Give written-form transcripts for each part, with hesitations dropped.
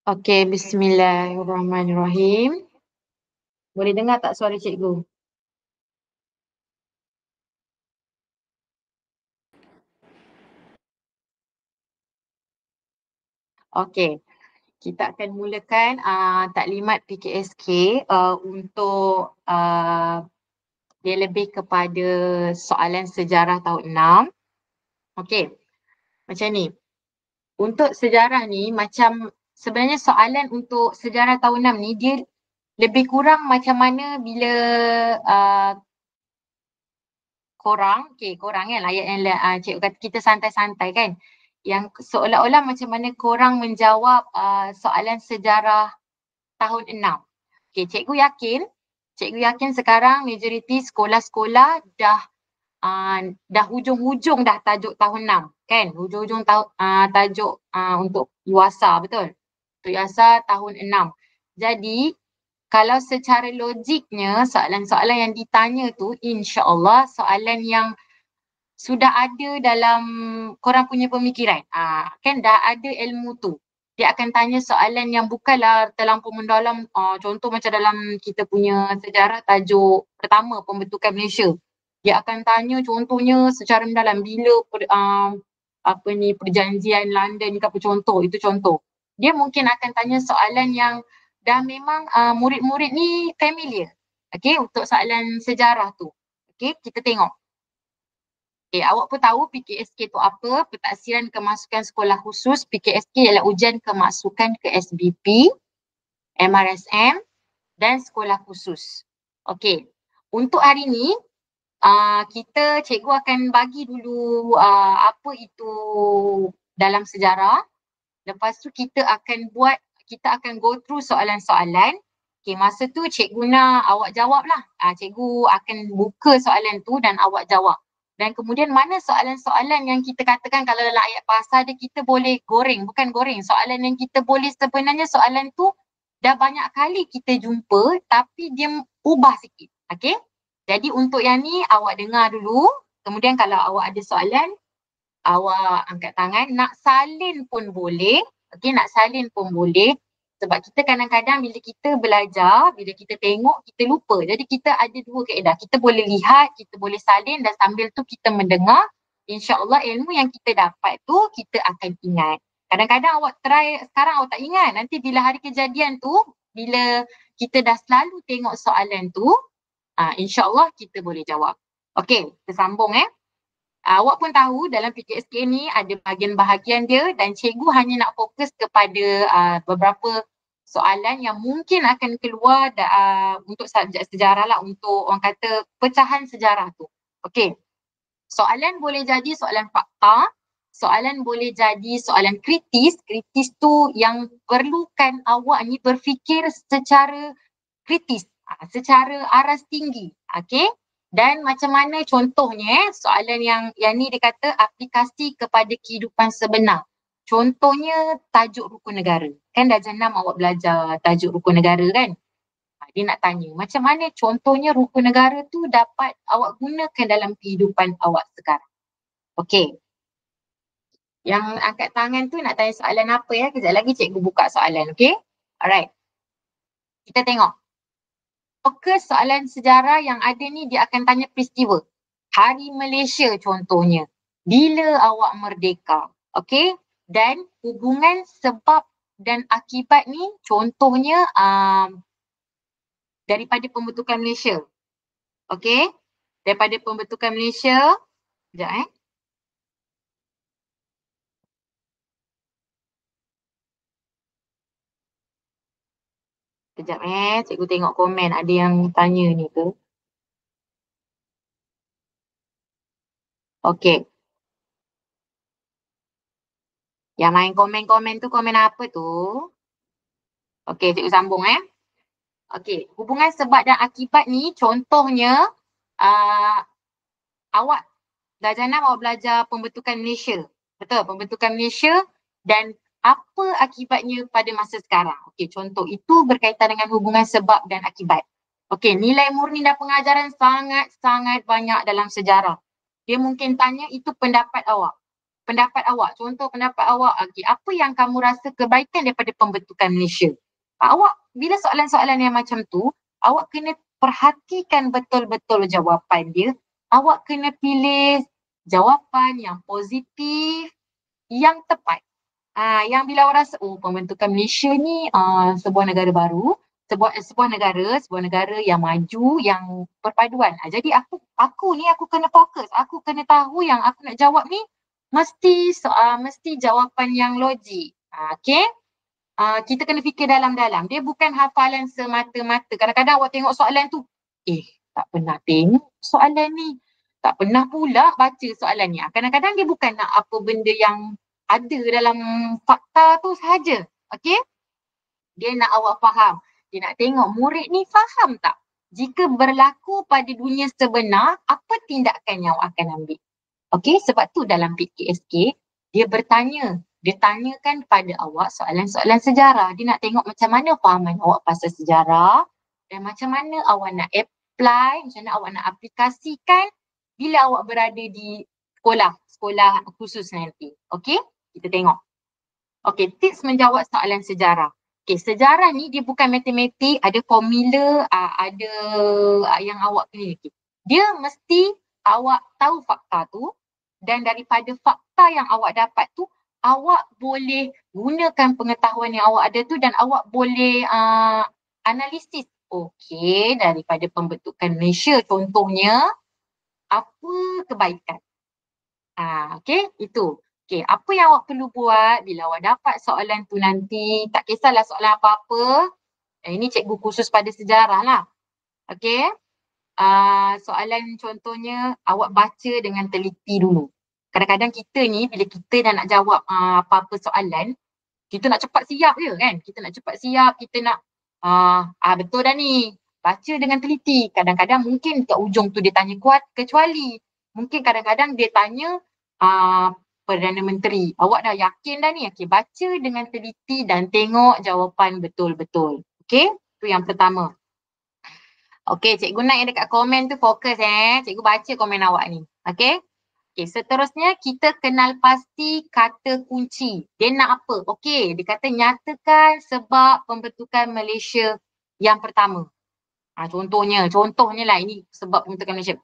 Okey, bismillahirrahmanirrahim. Boleh dengar tak suara cikgu? Okey, kita akan mulakan taklimat PKSK untuk dia lebih kepada soalan sejarah tahun 6. Okey, macam ni. Untuk sejarah ni macam sebenarnya soalan untuk sejarah tahun 6 ni dia lebih kurang macam mana bila korang kan ayat yang cikgu kata kita santai-santai kan. Yang seolah-olah macam mana korang menjawab soalan sejarah tahun 6. Okey, cikgu yakin sekarang majoriti sekolah-sekolah dah hujung-hujung dah tajuk tahun 6 kan. Hujung-hujung tajuk untuk UASA, betul? Untuk UASA tahun 6. Jadi kalau secara logiknya soalan-soalan yang ditanya tu insya-Allah soalan yang sudah ada dalam korang punya pemikiran. Kan dah ada ilmu tu. Dia akan tanya soalan yang bukanlah terlampau mendalam. Contoh macam dalam kita punya sejarah tajuk pertama pembentukan Malaysia. Dia akan tanya contohnya secara mendalam bila perjanjian London ke apa contoh, itu contoh. Dia mungkin akan tanya soalan yang dah memang murid-murid ni familiar. Okey, untuk soalan sejarah tu. Okey, kita tengok. Okay, awak pun tahu PKSK tu apa, Pentaksiran Kemasukan Sekolah Khusus. PKSK ialah ujian kemasukan ke SBP, MRSM dan sekolah khusus. Okey, untuk hari ni cikgu akan bagi dulu apa itu dalam sejarah. Lepas tu kita akan go through soalan-soalan. Okay, masa tu cikgu nak awak jawab lah. Cikgu akan buka soalan tu dan awak jawab. Dan kemudian mana soalan-soalan yang kita katakan kalau dalam ayat pasal dia kita boleh goreng. Bukan goreng, soalan yang kita boleh sebenarnya soalan tu dah banyak kali kita jumpa tapi dia ubah sikit. Okay? Jadi untuk yang ni awak dengar dulu. Kemudian kalau awak ada soalan, awak angkat tangan. Nak salin pun boleh. Okey, nak salin pun boleh. Sebab kita kadang-kadang bila kita belajar, bila kita tengok, kita lupa. Jadi kita ada dua kaedah. Kita boleh lihat, kita boleh salin dan sambil tu kita mendengar. InsyaAllah ilmu yang kita dapat tu kita akan ingat. Kadang-kadang awak try, sekarang awak tak ingat. Nanti bila hari kejadian tu, bila kita dah selalu tengok soalan tu, insyaAllah kita boleh jawab. Okey, kita sambung Awak pun tahu dalam PKSK ni ada bahagian-bahagian dia dan cikgu hanya nak fokus kepada beberapa soalan yang mungkin akan keluar untuk subjek sejarah lah, untuk orang kata pecahan sejarah tu. Okey, soalan boleh jadi soalan fakta, soalan boleh jadi soalan kritis. Kritis tu yang perlukan awak ni berfikir secara kritis, secara aras tinggi. Okey, dan macam mana contohnya soalan yang ni dia kata aplikasi kepada kehidupan sebenar. Contohnya tajuk rukun negara. Kan darjah 6 awak belajar tajuk rukun negara kan? Dia nak tanya macam mana contohnya rukun negara tu dapat awak gunakan dalam kehidupan awak sekarang. Okey. Yang angkat tangan tu nak tanya soalan apa ya? Kejap lagi cikgu buka soalan, okey? Alright. Kita tengok. Fokus soalan sejarah yang ada ni dia akan tanya peristiwa. Hari Malaysia contohnya. Bila awak merdeka. Okey? Dan hubungan sebab dan akibat ni contohnya daripada pembentukan Malaysia. Okey? Daripada pembentukan Malaysia. Sekejap Sekejap cikgu tengok komen ada yang tanya ni ke. Okey. Yang main komen-komen tu komen apa tu? Okey, cikgu sambung Okey, hubungan sebab dan akibat ni contohnya awak darjah 6 awak belajar pembentukan Malaysia. Betul, pembentukan Malaysia dan apa akibatnya pada masa sekarang. Okey, contoh itu berkaitan dengan hubungan sebab dan akibat. Okey, nilai murni dan pengajaran sangat-sangat banyak dalam sejarah. Dia mungkin tanya itu pendapat awak. pendapat awak. Contoh pendapat awak, okay, apa yang kamu rasa kebaikan daripada pembentukan Malaysia? Awak, bila soalan-soalan yang macam tu, awak kena perhatikan betul-betul jawapan dia. Awak kena pilih jawapan yang positif, yang tepat. Yang bila awak rasa, oh pembentukan Malaysia ni sebuah negara baru, sebuah negara yang maju, yang perpaduan. Jadi aku kena fokus, aku kena tahu yang aku nak jawab ni mesti jawapan yang logik. Okay? Kita kena fikir dalam-dalam. Dia bukan hafalan semata-mata. Kadang-kadang awak tengok soalan tu, tak pernah tengok soalan ni. Tak pernah pula baca soalan ni. Kadang-kadang dia bukan nak apa benda yang ada dalam fakta tu sahaja. Okay? Dia nak awak faham. Dia nak tengok murid ni faham tak? Jika berlaku pada dunia sebenar, apa tindakan yang awak akan ambil? Okay, sebab tu dalam PKSK, dia bertanya. Dia tanyakan pada awak soalan-soalan sejarah. Dia nak tengok macam mana fahaman awak pasal sejarah dan macam mana awak nak apply, macam mana awak nak aplikasikan bila awak berada di sekolah khusus nanti. Okay, kita tengok. Okay, tips menjawab soalan sejarah. Okay, sejarah ni dia bukan matematik, ada formula, ada yang awak kena. Dia mesti awak tahu fakta tu, dan daripada fakta yang awak dapat tu, awak boleh gunakan pengetahuan yang awak ada tu dan awak boleh analisis. Okey, daripada pembentukan Malaysia contohnya, apa kebaikan? Okey, itu. Okey, apa yang awak perlu buat bila awak dapat soalan tu nanti, tak kisahlah soalan apa-apa. Ini cikgu khusus pada sejarah lah. Okey. Soalan contohnya, awak baca dengan teliti dulu. Kadang-kadang kita ni bila kita dah nak jawab apa-apa soalan, kita nak cepat siap je kan. Kita nak cepat siap, kita nak betul dah ni. Baca dengan teliti. Kadang-kadang mungkin kat ujung tu dia tanya kuat, kecuali mungkin kadang-kadang dia tanya Perdana Menteri. Awak dah yakin dah ni. Okay, baca dengan teliti dan tengok jawapan betul-betul. Okay, tu yang pertama. Okay, Cikgu nak yang dekat komen tu fokus Cikgu baca komen awak ni. Okay. Okay, seterusnya kita kenal pasti kata kunci. Dia nak apa? Okay, dia kata nyatakan sebab pembentukan Malaysia yang pertama. Contohnya lah ini sebab pembentukan Malaysia.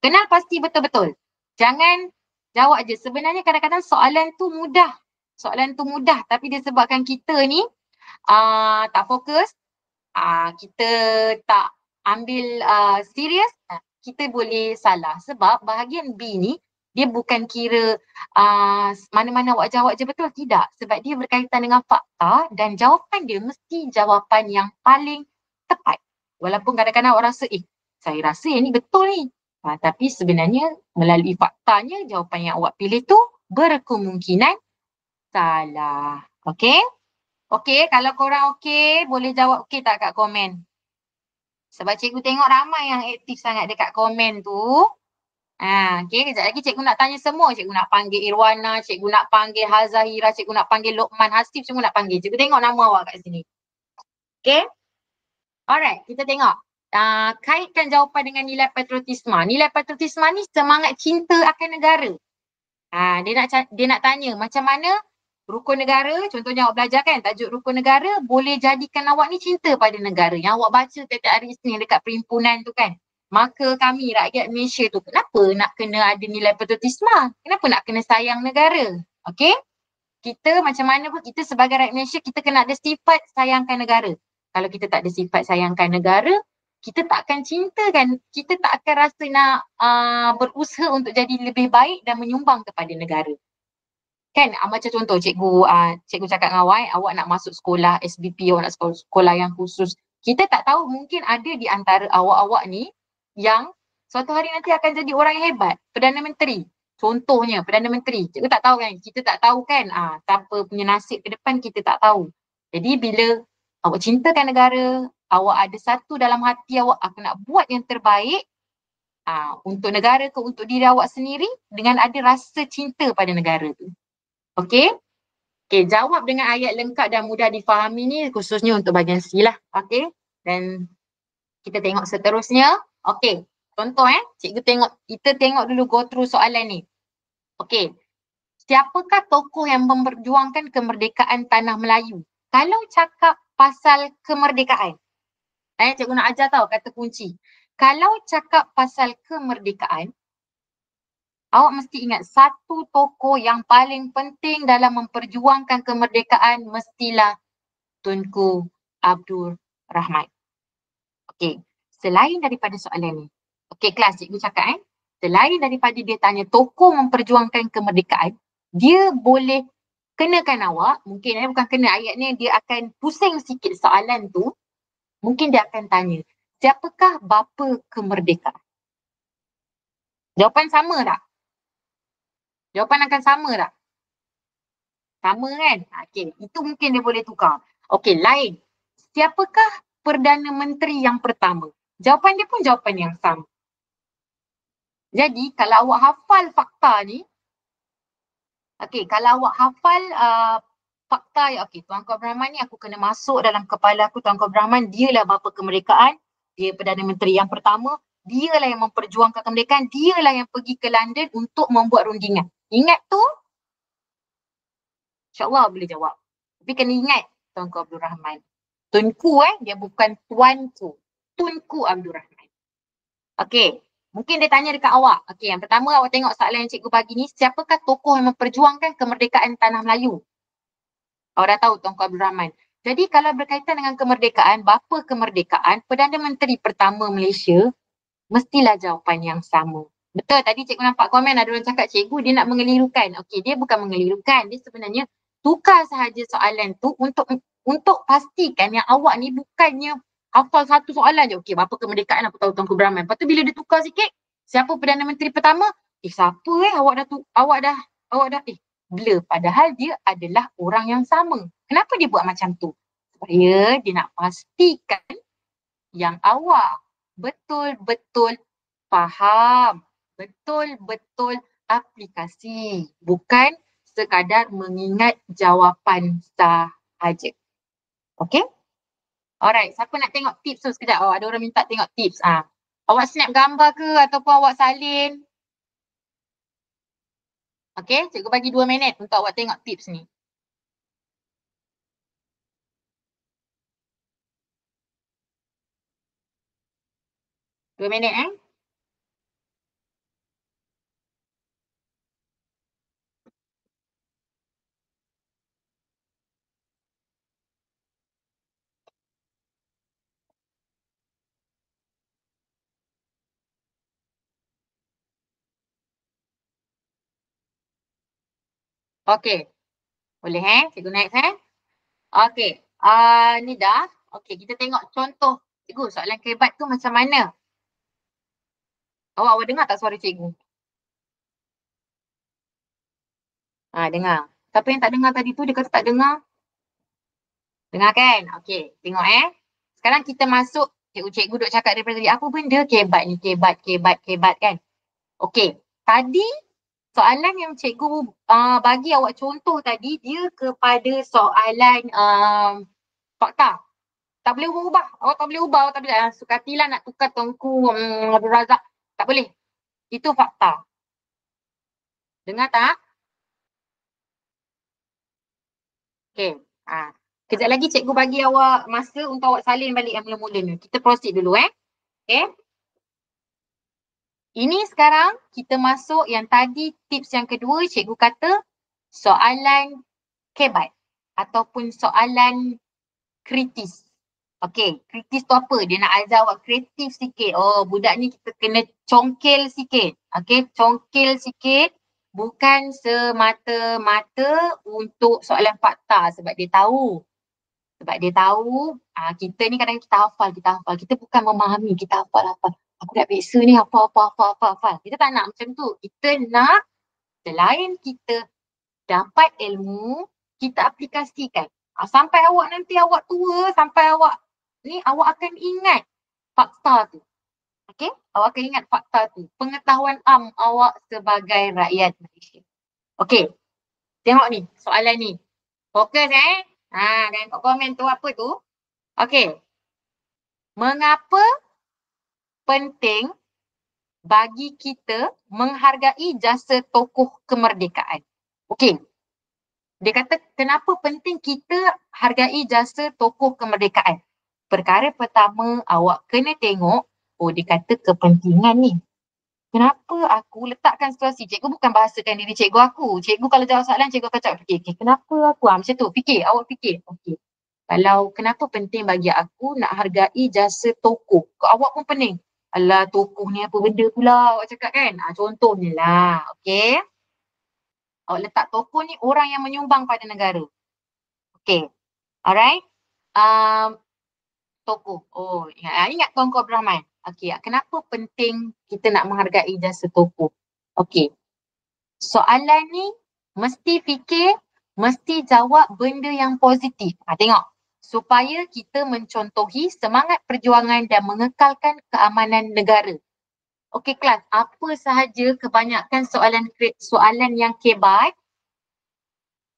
Kenal pasti betul-betul. Jangan jawab je. Sebenarnya kadang-kadang soalan tu mudah. Tapi disebabkan kita ni tak fokus, kita tak ambil serius, kita boleh salah. Sebab bahagian B ni, dia bukan kira mana-mana awak jawab je betul, tidak. Sebab dia berkaitan dengan fakta dan jawapan dia mesti jawapan yang paling tepat. Walaupun kadang-kadang awak rasa, saya rasa yang ni betul ni. Tapi sebenarnya melalui faktanya, jawapan yang awak pilih tu berkemungkinan salah. Okay? Okay, kalau korang okay, boleh jawab okay tak kat komen? Sebab cikgu tengok ramai yang aktif sangat dekat komen tu. Okay, kejap lagi cikgu nak tanya semua. Cikgu nak panggil Irwana, cikgu nak panggil Hazahira, cikgu nak panggil Lokman Hasif, cikgu nak panggil. Cikgu tengok nama awak kat sini. Okay. Alright, kita tengok. Kaitkan jawapan dengan nilai patriotisme. Nilai patriotisme ni semangat cinta akan negara. Dia nak tanya macam mana rukun negara, contohnya awak belajar kan, tajuk rukun negara boleh jadikan awak ni cinta pada negara. Yang awak baca tiap-tiap hari Isnin dekat perhimpunan tu kan. Maka kami rakyat Malaysia tu, kenapa nak kena ada nilai patriotisme? Kenapa nak kena sayang negara? Okay? Kita macam mana pun, kita sebagai rakyat Malaysia, kita kena ada sifat sayangkan negara. Kalau kita tak ada sifat sayangkan negara, kita tak akan cintakan, kita tak akan rasa nak berusaha untuk jadi lebih baik dan menyumbang kepada negara. Kan, macam contoh cikgu cakap dengan awak nak masuk sekolah SBP, awak nak sekolah yang khusus. Kita tak tahu, mungkin ada di antara awak-awak ni yang suatu hari nanti akan jadi orang yang hebat. Perdana Menteri. Contohnya, Perdana Menteri. Cikgu tak tahu kan, kita tak tahu kan siapa punya nasib ke depan, kita tak tahu. Jadi bila awak cintakan negara, awak ada satu dalam hati awak, aku nak buat yang terbaik untuk negara ke untuk diri awak sendiri dengan ada rasa cinta pada negara tu. Okey? Okey, jawab dengan ayat lengkap dan mudah difahami ni khususnya untuk bahagian C lah. Okey? Dan kita tengok seterusnya. Okey, contoh kita tengok dulu go through soalan ni. Okey. siapakah tokoh yang memperjuangkan kemerdekaan tanah Melayu? Kalau cakap pasal kemerdekaan, cikgu nak ajar tahu kata kunci. Kalau cakap pasal kemerdekaan, awak mesti ingat satu tokoh yang paling penting dalam memperjuangkan kemerdekaan mestilah Tunku Abdul Rahman. Okey, selain daripada soalan ni. Okey kelas, cikgu cakap selain daripada dia tanya tokoh memperjuangkan kemerdekaan, dia boleh kenakan awak, mungkin bukan kena, ayat ni dia akan pusing sikit soalan tu. Mungkin dia akan tanya, siapakah bapa kemerdekaan? Jawapan sama tak? Jawapan akan sama tak? Sama kan? Okey, itu mungkin dia boleh tukar. Okey, lain. Siapakah Perdana Menteri yang pertama? Jawapan dia pun jawapan yang sama. Jadi, kalau awak hafal fakta ni, okey, kalau awak hafal fakta, okey, Tuanku Abdul Rahman ni aku kena masuk dalam kepala aku, Tuanku Abdul Rahman, dialah bapa kemerdekaan, dia Perdana Menteri yang pertama, dialah yang memperjuangkan kemerdekaan, dialah yang pergi ke London untuk membuat rundingan. Ingat tu? InsyaAllah boleh jawab. Tapi kena ingat Tuanku Abdul Rahman. Tunku dia bukan tuanku. Tunku Abdul Rahman. Okey, mungkin dia tanya dekat awak. Okey, yang pertama awak tengok soalan yang cikgu bagi ni, siapakah tokoh yang memperjuangkan kemerdekaan tanah Melayu? Awak dah tahu Tuanku Abdul Rahman. Jadi kalau berkaitan dengan kemerdekaan, bapa kemerdekaan, Perdana Menteri pertama Malaysia, mestilah jawapan yang sama. Betul, tadi cikgu nampak komen ada orang cakap cikgu dia nak mengelirukan. Okey, dia bukan mengelirukan, dia sebenarnya tukar sahaja soalan tu untuk pastikan yang awak ni bukannya hafal satu soalan je. Okey, bapa kemerdekaan apa tahu Tuanku Abdul Rahman. Lepas tu bila dia tukar sikit, siapa Perdana Menteri pertama? Siapa awak dah blur, padahal dia adalah orang yang sama. Kenapa dia buat macam tu? Supaya dia nak pastikan yang awak betul-betul faham, betul-betul aplikasi, bukan sekadar mengingat jawapan sahaja. Okay? Alright, siapa nak tengok tips tu sekejap? Oh, ada orang minta tengok tips. Awak snap gambar ke ataupun awak salin? Okay, cikgu bagi 2 minit untuk awak tengok tips ni. Dua minit Okay. Boleh cikgu next Okay. Ni dah. Okay, kita tengok contoh. Cikgu, soalan kebat tu macam mana? Awak dengar tak suara cikgu? Dengar. Siapa yang tak dengar tadi tu, dia kata tak dengar. Dengar kan? Okey, tengok Sekarang kita masuk, cikgu duk cakap daripada tadi, apa benda kebat ni? Kebat kan? Okey, tadi soalan yang cikgu bagi awak contoh tadi, dia kepada soalan fakta. Tak boleh ubah. Awak tak boleh ubah. Awak tak boleh. Sukatilah nak tukar Tuanku Abdul Razak. Tak boleh. Itu fakta. Dengar tak? Okey. Kejap lagi cikgu bagi awak masa untuk awak salin balik yang mula-mula ni. Kita proceed dulu Okey. Ini sekarang kita masuk yang tadi tips yang kedua, cikgu kata soalan kebat ataupun soalan kritis. Okey, kritis tu apa? Dia nak ajar awak kreatif sikit. Oh, budak ni kita kena congkel sikit. Okey, congkel sikit. Bukan semata-mata untuk soalan fakta sebab dia tahu. Kita ni kadang kita hafal. Kita bukan memahami, kita hafal. Aku dah biasa ni hafal. Kita tak nak macam tu. Kita nak selain kita dapat ilmu, kita aplikasikan. Sampai awak nanti awak tua, sampai awak ni awak akan ingat fakta tu. Okey? Awak akan ingat fakta tu. Pengetahuan awak sebagai rakyat Malaysia. Okey. Tengok ni, soalan ni. Fokus dan kat komen tu apa tu? Okey. Mengapa penting bagi kita menghargai jasa tokoh kemerdekaan? Okey. Dia kata kenapa penting kita hargai jasa tokoh kemerdekaan. Perkara pertama awak kena tengok, oh dia kata kepentingan ni. Kenapa aku letakkan situasi, cikgu bukan bahasakan diri cikgu aku. Cikgu kalau jawab soalan, cikgu akan cakap fikir, okay, kenapa aku? Macam tu, fikir, awak fikir. Okey. Kalau kenapa penting bagi aku nak hargai jasa tokoh. Awak pun pening. Alah tokoh ni apa benda pula awak cakap kan. Contohnya lah, okey. Awak letak tokoh ni orang yang menyumbang pada negara. Okey. Alright. Tokoh. Oh, ingat Tuanku Abdul Rahman. Okey, kenapa penting kita nak menghargai jasa tokoh? Okey. Soalan ni mesti fikir, mesti jawab benda yang positif. Tengok. Supaya kita mencontohi semangat perjuangan dan mengekalkan keamanan negara. Okey kelas, apa sahaja kebanyakan soalan yang kebat,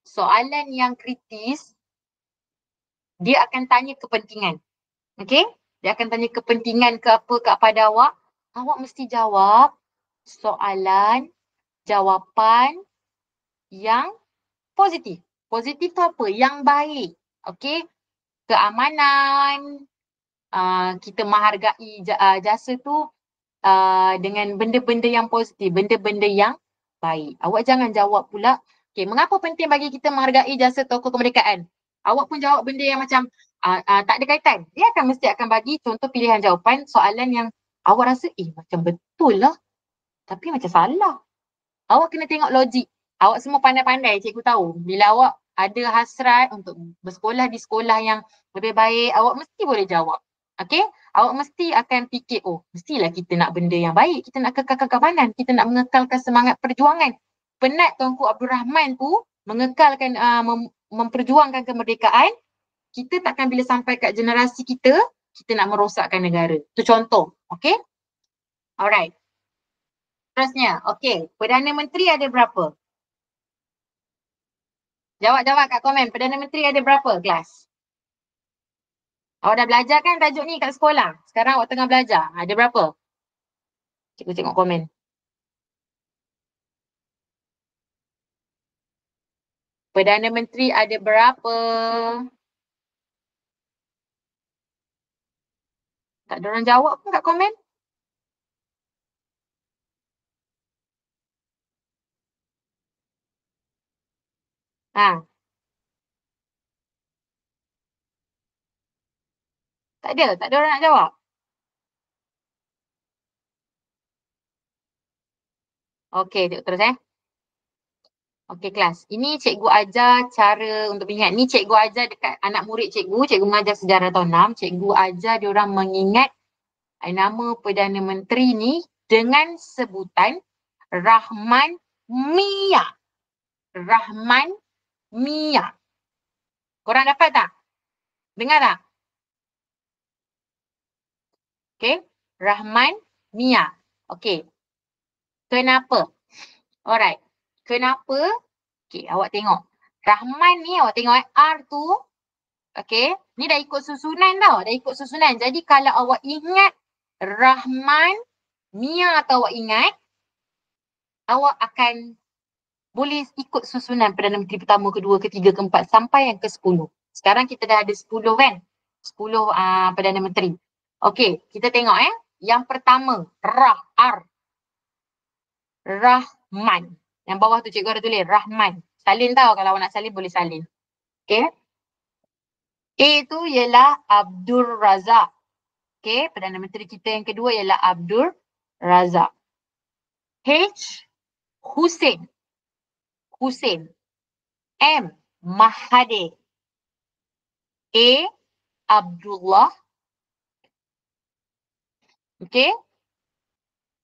soalan yang kritis, dia akan tanya kepentingan. Okey? Dia akan tanya kepentingan ke apa kepada awak. Awak mesti jawab soalan, jawapan yang positif. Positif tu apa? Yang baik. Okey? Keamanan, kita menghargai jasa tu dengan benda-benda yang positif, benda-benda yang baik. Awak jangan jawab pula, okay, mengapa penting bagi kita menghargai jasa tokoh kemerdekaan? Awak pun jawab benda yang macam tak ada kaitan. Dia mesti akan bagi contoh pilihan jawapan soalan yang awak rasa macam betul lah tapi macam salah. Awak kena tengok logik. Awak semua pandai-pandai, cikgu tahu. Bila awak ada hasrat untuk bersekolah di sekolah yang lebih baik, awak mesti boleh jawab. Okay? Awak mesti akan fikir, mestilah kita nak benda yang baik. Kita nak kekalkan keamanan. Kita nak mengekalkan semangat perjuangan. Penat Tuanku Abdul Rahman tu mengekalkan, memperjuangkan kemerdekaan. Kita takkan bila sampai kat generasi kita nak merosakkan negara. Itu contoh. Okay? Alright. Terusnya, okay. Perdana Menteri ada berapa? Jawab kat komen. Perdana Menteri ada berapa kelas? Awak dah belajar kan tajuk ni kat sekolah? Sekarang awak tengah belajar. Ada berapa? Cikgu tengok komen. Perdana Menteri ada berapa? Tak ada orang jawab pun kat komen. Tak ada orang nak jawab. Okey, tengok terus Okey kelas, ini cikgu ajar cara untuk ingat. Ni cikgu ajar dekat anak murid cikgu mengajar sejarah tahun 6. Cikgu ajar diorang mengingat nama Perdana Menteri ni dengan sebutan Rahman Mia. Rahman Mia. Korang dapat tak? Dengar tak? Okay. Rahman Mia. Okay. Kenapa? Alright. Kenapa? Okay, awak tengok. Rahman ni awak tengok R tu. Okay. Ni dah ikut susunan tau. Dah ikut susunan. Jadi kalau awak ingat Rahman Mia atau awak ingat, awak akan boleh ikut susunan Perdana Menteri pertama, kedua, ketiga, keempat sampai yang ke-10. Sekarang kita dah ada 10 kan? 10 Perdana Menteri. Okey, kita tengok Yang pertama, R. Rahman. Yang bawah tu cikgu ada tulis Rahman. Salin tau, kalau awak nak salin boleh salin. Okey. A tu ialah Abdul Razak. Okey, Perdana Menteri kita yang kedua ialah Abdul Razak. H. Hussein. M. Mahathir. A. Abdullah. Okay.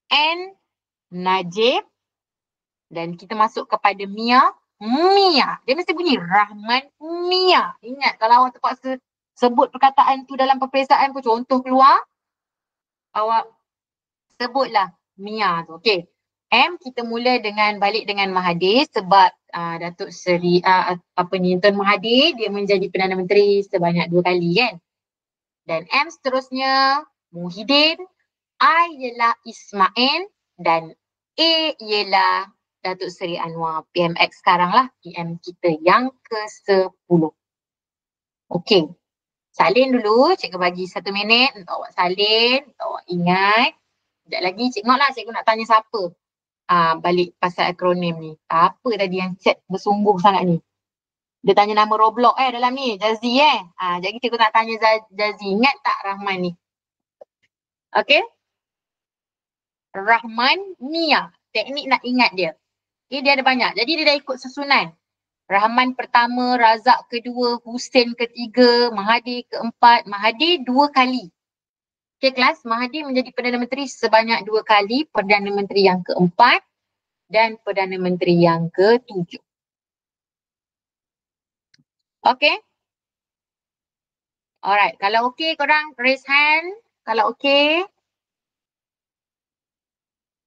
N. Najib. Dan kita masuk kepada Mia. Dia mesti bunyi Rahman Mia. Ingat kalau awak terpaksa sebut perkataan tu dalam peperiksaan pun contoh keluar, awak sebutlah Mia tu. Okay. M kita mula balik dengan Mahathir sebab Datuk Seri Tun Mahathir dia menjadi Perdana Menteri sebanyak 2 kali kan. Dan M seterusnya Muhyiddin, I ialah Ismail dan A ialah Datuk Seri Anwar, PMX sekarang lah, PM kita yang ke-10. Okey, salin dulu, cikgu bagi 1 minit untuk awak salin, untuk awak ingat. Sekejap lagi cikgu lah, cikgu nak tanya siapa balik pasal akronim ni. Apa tadi yang chat bersungguh sangat ni? Dia tanya nama Roblox dalam ni, Jazzy jadi cikgu nak tanya Jazzy, ingat tak Rahman ni? Okey? Rahman Mia, teknik nak ingat dia. Okay, dia ada banyak. Jadi dia dah ikut susunan. Rahman pertama, Razak kedua, Hussein ketiga, Mahathir keempat, Mahathir 2 kali. Okay kelas, Mahathir menjadi Perdana Menteri sebanyak 2 kali, Perdana Menteri yang keempat dan Perdana Menteri yang ke-7. Okay? Alright, kalau okay korang raise hand. Kalau okay.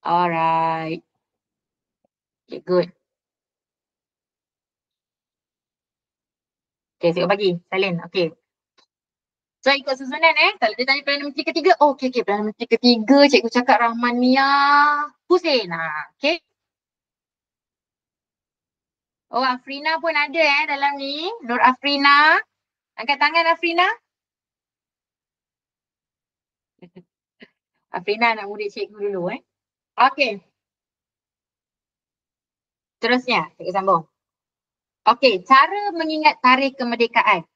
Alright. Okay, good. Okay, cikgu bagi. Salin. Okay. So ikut susunan kalau dia tanya Perdana Menteri ketiga, okay, Perdana Menteri ketiga cikgu cakap Rahman Mia Hussein. Okay. Oh, Afrina pun ada dalam ni. Nur Afrina. Angkat tangan Afrina. Afrina nak murid cikgu dulu Okay. Terusnya, cikgu sambung. Okay, cara mengingat tarikh kemerdekaan.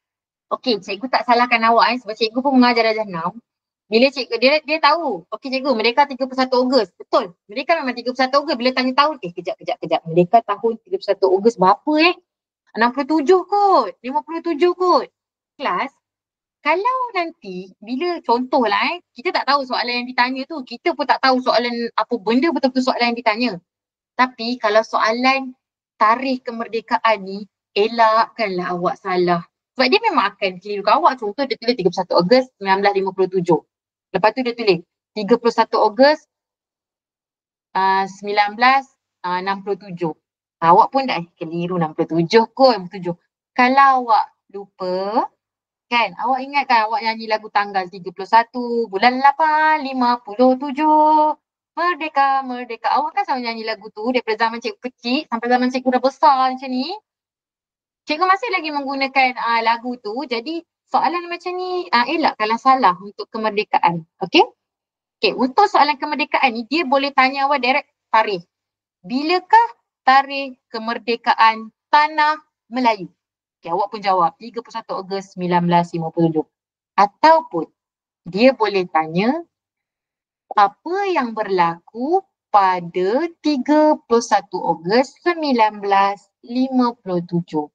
Okay, cikgu tak salahkan awak sebab cikgu pun mengajar darjah 6. Bila cikgu, dia tahu. Okay cikgu, Merdeka 31 Ogos. Betul. Merdeka memang 31 Ogos. Bila tanya tahun, kejap. Merdeka tahun 31 Ogos berapa 67 kot. 57 kot. Kelas, kalau nanti, bila contohlah kita tak tahu soalan yang ditanya tu. Kita pun tak tahu soalan apa benda betul-betul soalan yang ditanya. Tapi kalau soalan tarikh kemerdekaan ni, elakkanlah awak salah. Sebab dia memang akan kelirukan awak. Contoh dia tulis 31 Ogos 1957. Lepas tu dia tulis 31 Ogos 1967. Awak pun dah keliru 67 kot. 67. Kalau awak lupa, kan, awak ingatkan awak nyanyi lagu tanggal 31 bulan 8 57. Merdeka, merdeka. Awak kan selalu nyanyi lagu tu daripada zaman cikgu kecil sampai zaman cikgu dah besar macam ni. Cikgu masih lagi menggunakan lagu tu. Jadi soalan macam ni elakkanlah salah untuk kemerdekaan. Okay? Okay, untuk soalan kemerdekaan ni dia boleh tanya awak direct tarikh. Bilakah tarikh kemerdekaan tanah Melayu? Okay, awak pun jawab 31 Ogos 1957. Ataupun dia boleh tanya apa yang berlaku pada 31 Ogos 1957.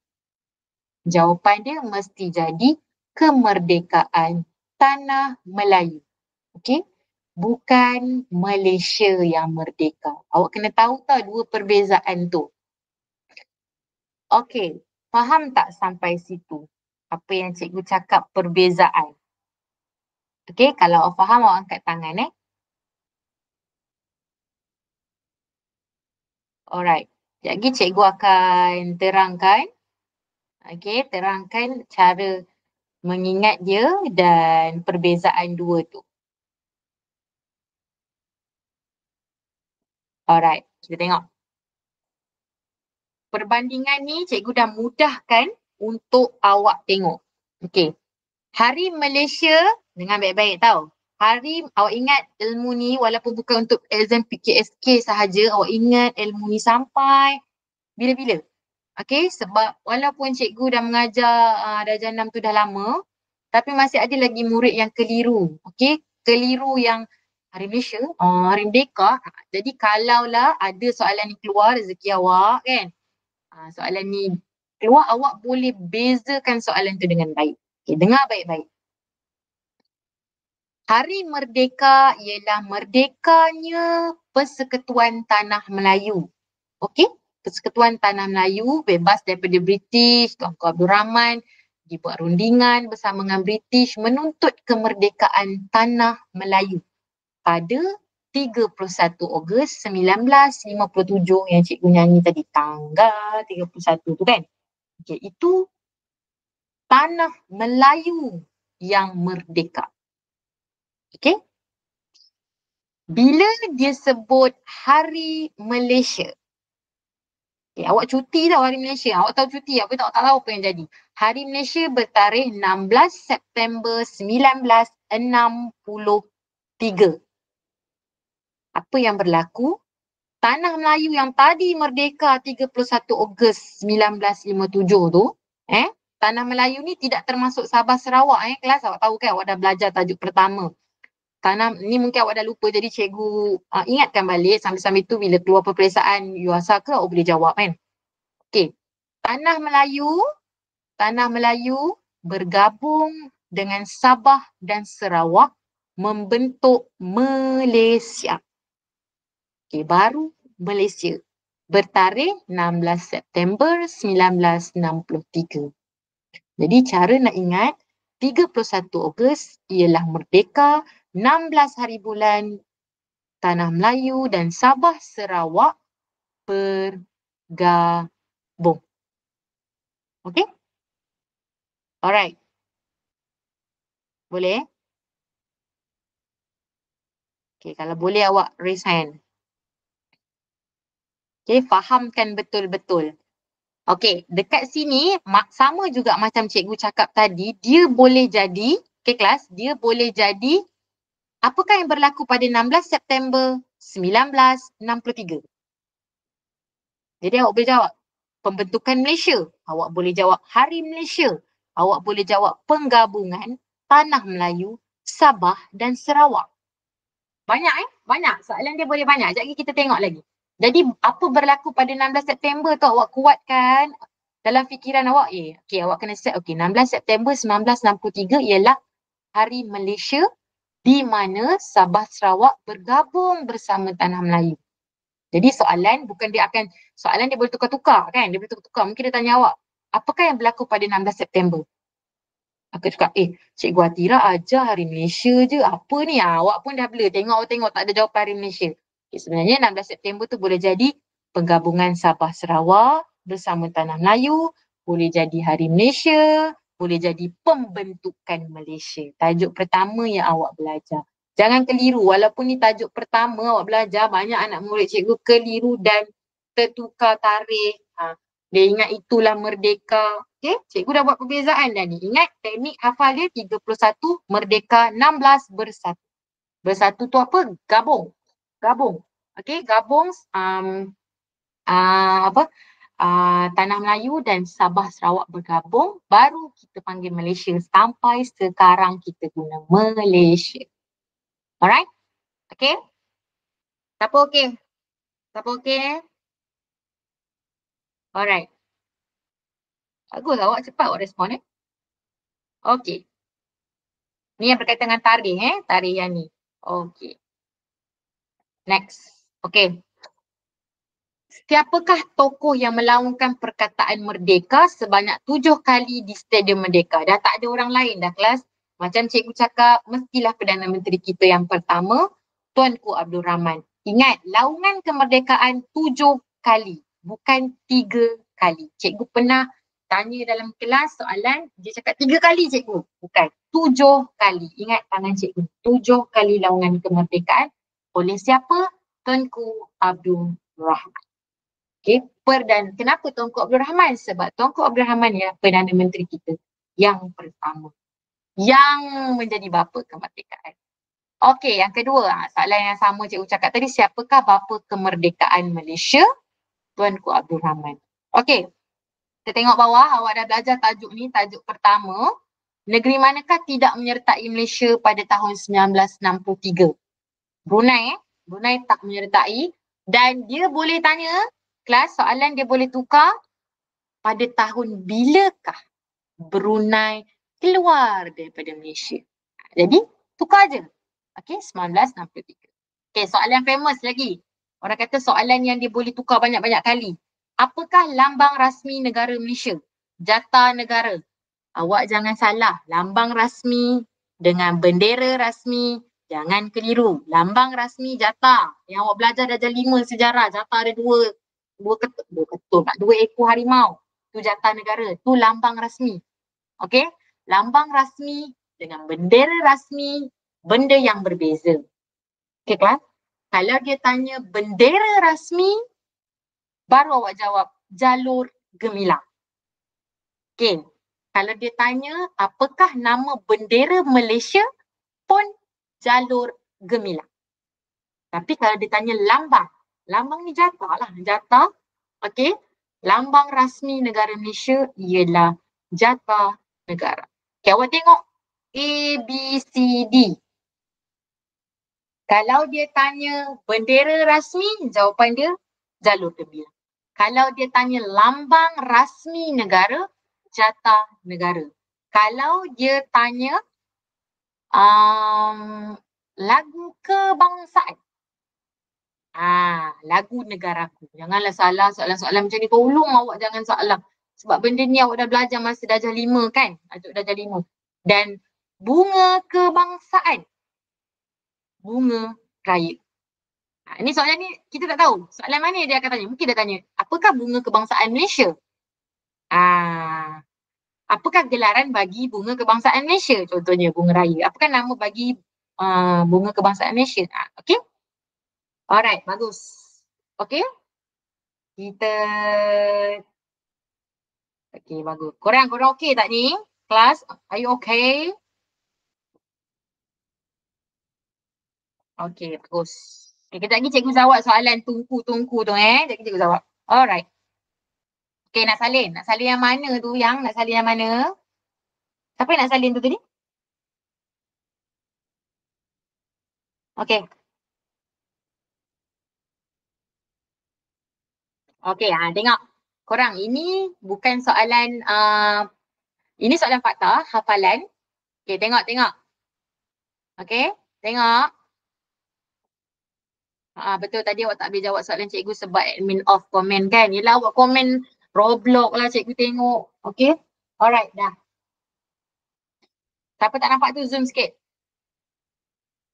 Jawapan dia mesti jadi kemerdekaan tanah Melayu. Okey? Bukan Malaysia yang merdeka. Awak kena tahu dua perbezaan tu. Okey, faham tak sampai situ? Apa yang cikgu cakap perbezaan? Okey, kalau awak faham awak angkat tangan Alright. Sekejap lagi cikgu akan terangkan. Okey, terangkan cara mengingat dia dan perbezaan dua tu. Alright, kita tengok. Perbandingan ni cikgu dah mudahkan untuk awak tengok. Okey. Hari Malaysia, dengan baik-baik tau. Hari awak ingat ilmu ni walaupun bukan untuk exam PKSK sahaja, awak ingat ilmu ni sampai bila-bila. Okey, sebab walaupun cikgu dah mengajar darjah 6 tu dah lama, tapi masih ada lagi murid yang keliru. Okey, keliru yang Hari Malaysia, Hari Merdeka. Jadi kalaulah ada soalan ni keluar rezeki awak kan. Soalan ni keluar, awak boleh bezakan soalan tu dengan baik. Okey, dengar baik-baik. Hari Merdeka ialah merdekanya Persekutuan Tanah Melayu. Okey? Persekutuan Tanah Melayu bebas daripada British, Tuanku Abdul Rahman dibuat rundingan bersama dengan British menuntut kemerdekaan Tanah Melayu pada 31 Ogos 1957 yang cikgu nyanyi tadi, tanggal 31 tu kan. Okey, itu Tanah Melayu yang merdeka. Okey? Bila dia sebut Hari Malaysia, Okay, awak cuti tau Hari Malaysia. Awak tahu cuti, apa tak tahu apa yang jadi. Hari Malaysia bertarikh 16 September 1963. Apa yang berlaku? Tanah Melayu yang tadi merdeka 31 Ogos 1957 tu, Tanah Melayu ni tidak termasuk Sabah Sarawak kelas. Awak tahu kan, awak dah belajar tajuk pertama. Tanah ni mungkin awak dah lupa, jadi cikgu ingatkan balik sambil-sambil tu bila keluar peperiksaan UASA ke awak boleh jawab kan. Okey. Tanah Melayu bergabung dengan Sabah dan Sarawak membentuk Malaysia. Okey, baru Malaysia bertarikh 16 September 1963. Jadi cara nak ingat 31 Ogos ialah merdeka, 16 hari bulan Tanah Melayu dan Sabah Sarawak bergabung. Okey? Alright. Boleh? Okey, kalau boleh awak raise hand. Okey, fahamkan betul-betul. Okey, dekat sini sama juga macam cikgu cakap tadi, dia boleh jadi, okey kelas, dia boleh jadi apakah yang berlaku pada 16 September 1963? Jadi awak boleh jawab pembentukan Malaysia, awak boleh jawab Hari Malaysia, awak boleh jawab penggabungan Tanah Melayu, Sabah dan Sarawak. Banyak banyak. Soalan dia boleh banyak. Sekejap lagi kita tengok lagi. Jadi apa berlaku pada 16 September tu awak kuatkan dalam fikiran awak. Okey, awak kena set. Okey, 16 September 1963 ialah Hari Malaysia di mana Sabah Sarawak bergabung bersama Tanah Melayu. Jadi soalan bukan dia akan, soalan dia boleh tukar-tukar kan? Dia boleh tukar-tukar. Mungkin dia tanya awak, apakah yang berlaku pada 16 September? Aku cakap, Cikgu Atira ajar Hari Malaysia je. Apa ni? Awak pun dah blur. Tengok tak ada jawapan Hari Malaysia. Sebenarnya 16 September tu boleh jadi penggabungan Sabah Sarawak bersama Tanah Melayu. Boleh jadi Hari Malaysia. Boleh jadi pembentukan Malaysia. Tajuk pertama yang awak belajar. Jangan keliru. Walaupun ni tajuk pertama awak belajar, banyak anak murid cikgu keliru dan tertukar tarikh. Dia ingat itulah merdeka. Okay, cikgu dah buat perbezaan dah ni. Ingat teknik hafal dia 31 merdeka, 16 bersatu. Bersatu tu apa? Gabung. Okay, gabung Tanah Melayu dan Sabah Sarawak bergabung, baru kita panggil Malaysia. Sampai sekarang kita guna Malaysia. Alright? Okay? Siapa okay? Alright. Bagus, awak cepat awak respon Okay. Ni yang berkaitan dengan tarikh tarikh yang ni. Okay. Next. Okay. Siapakah tokoh yang melaungkan perkataan merdeka sebanyak 7 kali di Stadium Merdeka? Dah tak ada orang lain dah kelas. Macam cikgu cakap, mestilah Perdana Menteri kita yang pertama, Tuanku Abdul Rahman. Ingat, laungan kemerdekaan 7 kali, bukan 3 kali. Cikgu pernah tanya dalam kelas soalan, dia cakap 3 kali cikgu. Bukan, 7 kali. Ingat tangan cikgu, 7 kali laungan kemerdekaan. Oleh siapa? Tuanku Abdul Rahman. Okay, kenapa Tuanku Abdul Rahman? Sebab Tuanku Abdul Rahman ya Perdana Menteri kita yang pertama yang menjadi bapa kemerdekaan. Okey, yang kedua, soalan yang sama cikgu cakap tadi, siapakah bapa kemerdekaan Malaysia? Tuanku Abdul Rahman. Okey, kita tengok bawah, awak dah belajar tajuk ni, tajuk pertama. Negeri manakah tidak menyertai Malaysia pada tahun 1963? Brunei Brunei tak menyertai, dan dia boleh tanya kelas, soalan dia boleh tukar, pada tahun bilakah Brunei keluar daripada Malaysia? Jadi tukar je. Okey, 1963. Okey, soalan famous lagi. Orang kata soalan yang dia boleh tukar banyak-banyak kali. Apakah lambang rasmi negara Malaysia? Jata negara. Awak jangan salah. Lambang rasmi dengan bendera rasmi. Jangan keliru. Lambang rasmi jata. Yang awak belajar darjah 5 sejarah. Jata ada dua ekor harimau. Tu jata negara. Tu lambang rasmi. Okey? Lambang rasmi dengan bendera rasmi, benda yang berbeza. Okey kelas? Kalau dia tanya bendera rasmi, baru awak jawab jalur gemilang. Okay. Kalau dia tanya apakah nama bendera Malaysia pun jalur gemilang. Tapi kalau dia tanya lambang, lambang ni jata lah, jata. Okay. Lambang rasmi negara Malaysia ialah jata negara. Okay, awak tengok A, B, C, D. Kalau dia tanya bendera rasmi, jawapan dia jalur gemilang. Kalau dia tanya lambang rasmi negara, jata negara. Kalau dia tanya lagu kebangsaan, lagu negaraku. Janganlah salah soalan-soalan macam ni. Tolong awak jangan salah. Sebab benda ni awak dah belajar masa darjah 5 kan? Darjah 5. Dan bunga kebangsaan, bunga raya. Ini soalan ni kita tak tahu. Soalan mana dia akan tanya? Mungkin dia tanya, apakah bunga kebangsaan Malaysia? Apakah gelaran bagi bunga kebangsaan Malaysia? Contohnya bunga raya. Apakah nama bagi bunga kebangsaan Malaysia? Okay? Alright, bagus. Okay? Kita... Okay, bagus. Korang okay tak ni? Kelas, are you okay? Okay, bagus. Okay, kejap lagi cikgu jawab soalan tungku-tungku tu Sekejap lagi cikgu jawab. Alright. Okay, nak salin. Nak salin yang mana tu? Nak salin yang mana? Siapa yang nak salin tu tadi? Okay. Okay, tengok. Korang, ini bukan soalan, ini soalan fakta, hafalan. Okay, tengok. Okay, tengok. Betul tadi awak tak boleh jawab soalan cikgu sebab admin off komen kan. Yelah awak komen Roblox lah cikgu tengok. Okay, alright dah. Siapa tak nampak tu zoom sikit.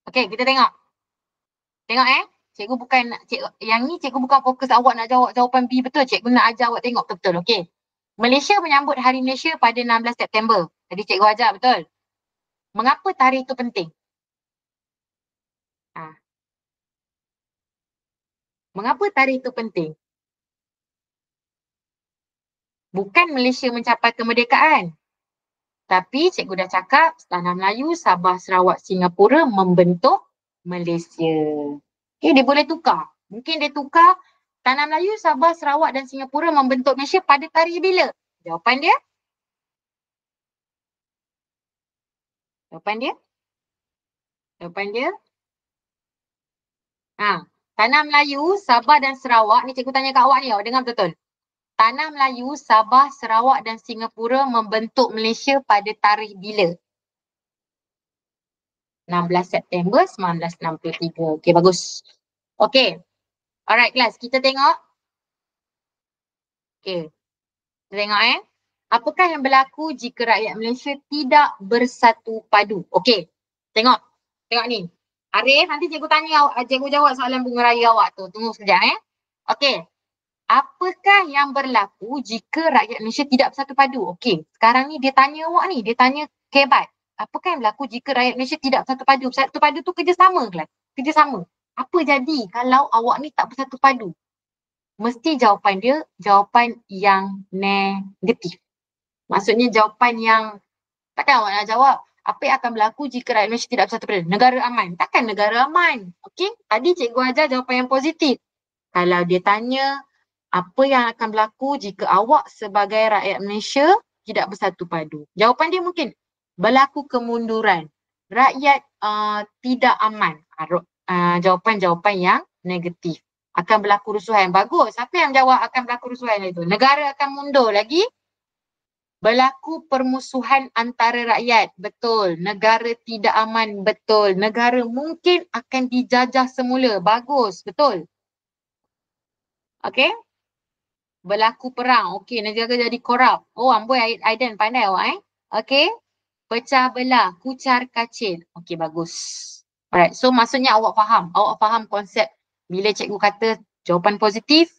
Okay, kita tengok. Tengok Cikgu bukan, yang ni cikgu bukan fokus awak nak jawab jawapan B betul. Cikgu nak ajar awak tengok betul. Okay. Malaysia menyambut Hari Malaysia pada 16 September. Tadi cikgu ajar betul. Mengapa tarikh itu penting? Mengapa tarikh itu penting? Bukan Malaysia mencapai kemerdekaan. Tapi cikgu dah cakap Tanah Melayu, Sabah, Sarawak, Singapura membentuk Malaysia. Okay, dia boleh tukar. Mungkin dia tukar Tanah Melayu, Sabah, Sarawak dan Singapura membentuk Malaysia pada tarikh bila? Jawapan dia? Tanah Melayu, Sabah dan Sarawak. Ni cikgu tanya kat awak ni, awak dengar betul-betul. Tanah Melayu, Sabah, Sarawak dan Singapura membentuk Malaysia pada tarikh bila? 16 September 1963. Okey, bagus. Okey. Alright, kelas. Kita tengok. Okey. Kita tengok Apakah yang berlaku jika rakyat Malaysia tidak bersatu padu? Okey. Tengok. Tengok ni. Arif, nanti cikgu tanya, cikgu jawab soalan bunga raya awak tu. Tunggu sekejap Okey. Apakah yang berlaku jika rakyat Malaysia tidak bersatu padu? Okey. Sekarang ni dia tanya awak ni. Dia tanya kebat. Apakah yang berlaku jika rakyat Malaysia tidak bersatu padu? Bersatu padu tu kerjasama kelas. Kerjasama. Apa jadi kalau awak ni tak bersatu padu? Mesti jawapan dia jawapan yang negatif. Maksudnya jawapan yang takkan awak nak jawab apa yang akan berlaku jika rakyat Malaysia tidak bersatu padu? Negara aman. Takkan negara aman. Okey? Tadi cikgu ajar jawapan yang positif. Kalau dia tanya apa yang akan berlaku jika awak sebagai rakyat Malaysia tidak bersatu padu? Jawapan dia mungkin berlaku kemunduran. Rakyat tidak aman. Jawapan-jawapan yang negatif. Akan berlaku rusuhan. Bagus. Siapa yang jawab akan berlaku rusuhan itu? Negara akan mundur lagi. Berlaku permusuhan antara rakyat. Betul. Negara tidak aman. Betul. Negara mungkin akan dijajah semula. Bagus. Betul. Okey. Berlaku perang. Okey, negara jadi korup. Oh, amboi Aiden pandai awak Okey. Pecah belah, kucar kacir. Okey, bagus. Alright, so maksudnya awak faham. Awak faham konsep bila cikgu kata jawapan positif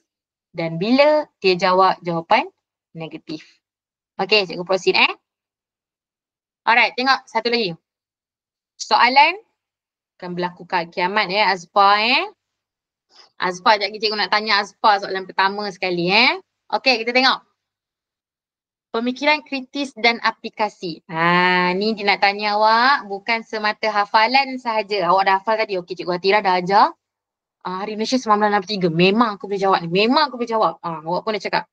dan bila dia jawab jawapan negatif. Okey, cikgu proceed Alright, tengok satu lagi. Soalan akan berlaku kiamat Azfar Azfar, sekejap lagi cikgu nak tanya Azfar soalan pertama sekali Okey, kita tengok. Pemikiran kritis dan aplikasi. Ni dia nak tanya awak bukan semata hafalan sahaja. Awak dah hafal tadi. Okey, Cikgu Atira dah ajar. Hari Malaysia 1963. Memang aku boleh jawab ni. Memang aku boleh jawab. Awak pun dah cakap.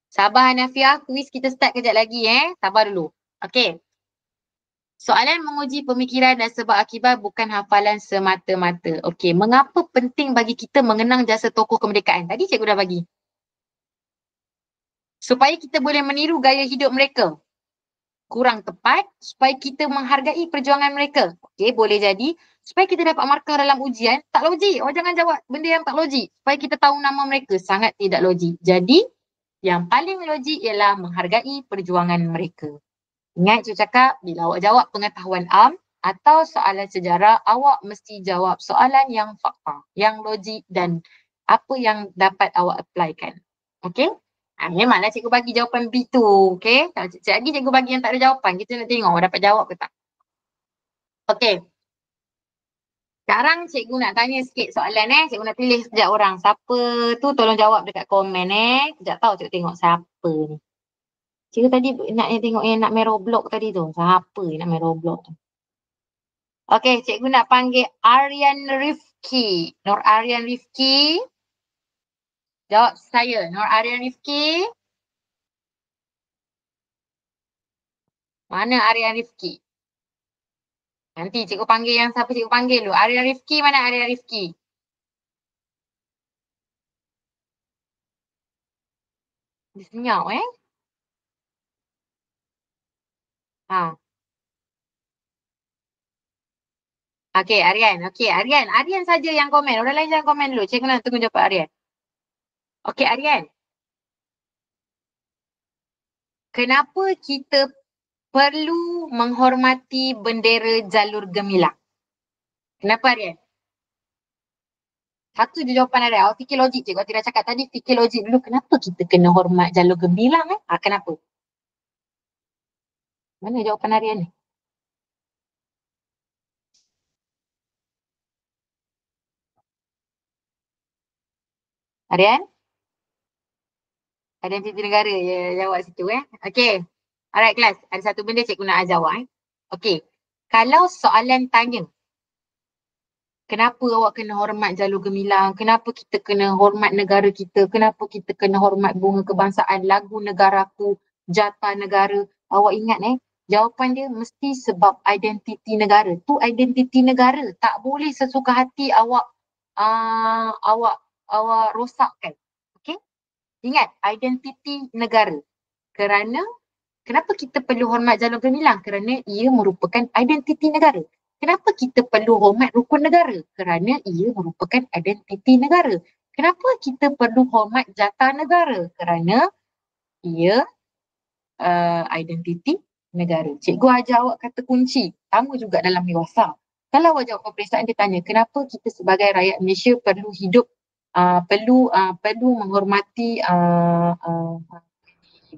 Sabar Hanafiah, kuis kita start kejap lagi Sabar dulu. Okey. Soalan menguji pemikiran dan sebab akibat bukan hafalan semata-mata. Okey, mengapa penting bagi kita mengenang jasa tokoh kemerdekaan? Tadi cikgu dah bagi. Supaya kita boleh meniru gaya hidup mereka. Kurang tepat, supaya kita menghargai perjuangan mereka. Okey, boleh jadi supaya kita dapat markah dalam ujian. Tak logik. Awak jangan jawab benda yang tak logik. Supaya kita tahu nama mereka. Sangat tidak logik. Jadi, yang paling logik ialah menghargai perjuangan mereka. Ingat saya cakap, bila awak jawab pengetahuan am atau soalan sejarah, awak mesti jawab soalan yang fakta, yang logik dan apa yang dapat awak applykan. Okey? Memanglah cikgu bagi jawapan B tu. Okey? Kalau sekejap lagi cikgu bagi yang tak ada jawapan, kita nak tengok awak dapat jawab ke tak. Okey. Sekarang cikgu nak tanya sikit soalan Cikgu nak pilih sekejap orang. Siapa tu tolong jawab dekat komen Sekejap tahu cikgu tengok siapa ni. Cikgu tadi nak tengok yang nak main Roblox tadi tu. Siapa yang nak main Roblox tu? Okey, cikgu nak panggil Aryan Rifki. Nur Aryan Rifki. Jawab saya. Nur Aryan Rifki. Mana Aryan Rifki? Nanti cikgu panggil yang siapa cikgu panggil dulu. Aryan Rifki, mana Aryan Rifki? Dia senyap Ha. Okey, Aryan. Okey, Aryan. Aryan saja yang komen. Orang lain jangan komen dulu. Cikgu nak tunggu jawapan Aryan. Okey, Aryan. Kenapa kita perlu menghormati bendera jalur gemilang? Kenapa, Aryan? Satu je jawapan Aryan. Awak fikir logik je. Kalau tidak cakap tadi, fikir logik dulu. Kenapa kita kena hormat jalur gemilang? Kenapa? Mana jawapan Aryan ni? Aryan? Aryan Titi Negara je jawab situ Okey. Alright kelas. Ada satu benda cikgu nak ajar awak Okey. Kalau soalan tanya, kenapa awak kena hormat jalur gemilang? Kenapa kita kena hormat negara kita? Kenapa kita kena hormat bunga kebangsaan, lagu negaraku, jata negara? Awak ingat jawapan dia mesti sebab identiti negara. Tu identiti negara. Tak boleh sesuka hati awak awak rosakkan. Okey? Ingat, identiti negara. Kenapa kita perlu hormat jalur gemilang? Kerana ia merupakan identiti negara. Kenapa kita perlu hormat rukun negara? Kerana ia merupakan identiti negara. Kenapa kita perlu hormat jata negara? Kerana ia identiti negara. Cikgu ajar awak kata kunci. Sama juga dalam Mewasa. Kalau awak jawab peperiksaan, dia tanya kenapa kita sebagai rakyat Malaysia perlu hidup, perlu menghormati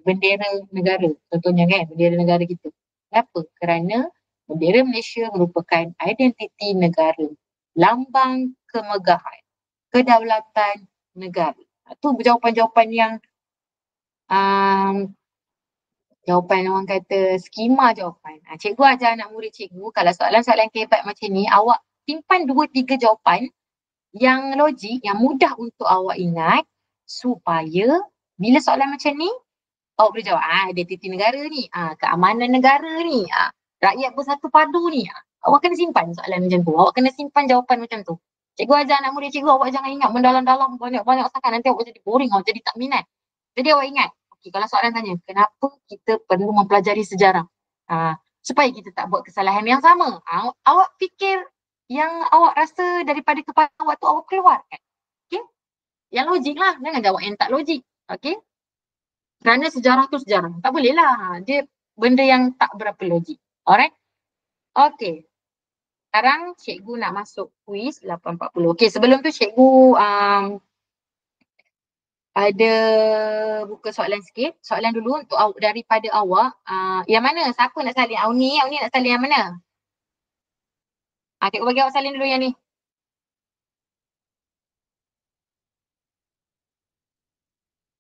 bendera negara. Contohnya bendera negara kita. Kenapa? Kerana bendera Malaysia merupakan identiti negara. Lambang kemegahan, kedaulatan negara. Itu jawapan-jawapan yang jawapan orang kata skema jawapan. Cikgu ajar anak murid cikgu kalau soalan-soalan kebat macam ni, awak simpan 2-3 jawapan yang logik, yang mudah untuk awak ingat supaya bila soalan macam ni, awak boleh jawab, identiti negara ni, keamanan negara ni, rakyat bersatu padu ni. Awak kena simpan soalan macam tu. Awak kena simpan jawapan macam tu. Cikgu ajar anak murid cikgu, awak jangan ingat mendalam-dalam banyak-banyak sangat. Nanti awak jadi boring, awak jadi tak minat. Jadi awak ingat, kalau soalan tanya, kenapa kita perlu mempelajari sejarah? Supaya kita tak buat kesalahan yang sama. Awak fikir yang awak rasa daripada kepala awak tu awak keluarkan. Okay? Yang logik lah. Jangan jawab yang tak logik. Okay? Kerana sejarah tu sejarah. Tak boleh lah. Dia benda yang tak berapa logik. Alright? Okay. Sekarang cikgu nak masuk kuis 8.40. Okay, sebelum tu cikgu ada buka soalan sikit. Soalan dulu untuk daripada awak. Yang mana? Siapa nak salin? Auni nak salin yang mana? Cikgu bagi awak salin dulu yang ni.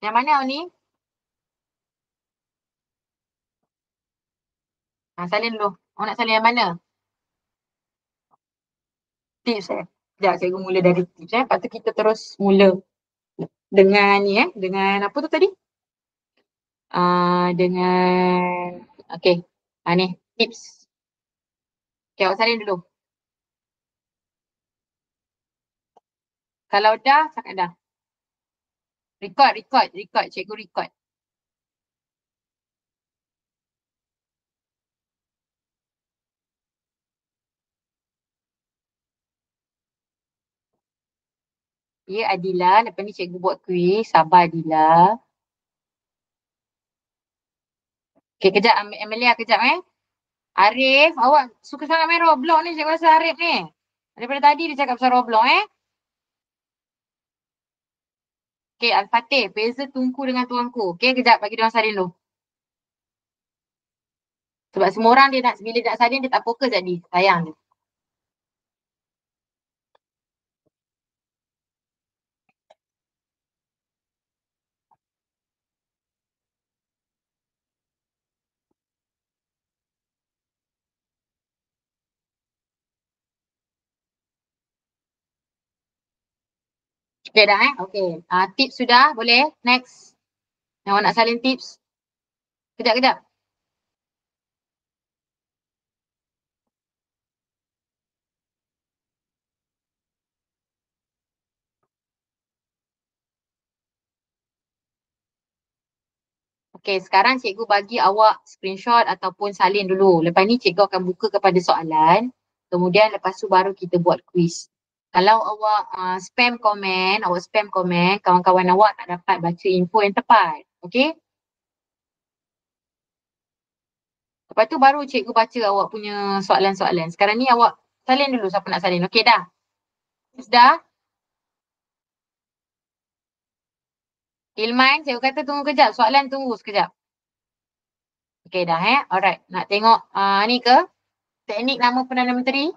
Yang mana Auni? Salin dulu. Awak nak salin yang mana? Tips Sekejap, cikgu mula dari tips Lepas tu kita terus mula dengan ni dengan apa tu tadi? Dengan okey. Ni tips. Okey, awak salin dulu. Kalau dah, cakap dah. Record. Cikgu record. Ya, Adila. Lepas ni cikgu buat kuis. Sabar, Adila. Okey, kejap. Amelia, kejap Arif, awak suka sangat main Roblox ni. Cikgu rasa Arif ni. Daripada tadi dia cakap pasal Roblox Okey, Al-Fatih. Beza tunku dengan tuanku. Okey, kejap. Bagi dia orang salin dulu. Sebab semua orang dia nak, bila nak salin dia tak fokus jadi. Sayang dia. Okey dah Okey. Tips sudah. Boleh. Next. Yang awak nak salin tips. Kejap. Okey, sekarang cikgu bagi awak screenshot ataupun salin dulu. Lepas ni cikgu akan buka kepada soalan. Kemudian lepas tu baru kita buat quiz. Kalau awak spam komen, kawan-kawan awak tak dapat baca info yang tepat. Okey? Lepas tu baru cikgu baca awak punya soalan-soalan. Sekarang ni awak salin dulu siapa nak salin. Okey dah? Dah? Ilman, cikgu kata tunggu kejap. Soalan tunggu sekejap. Okey dah Alright. Nak tengok ni ke? Teknik nama Perdana Menteri.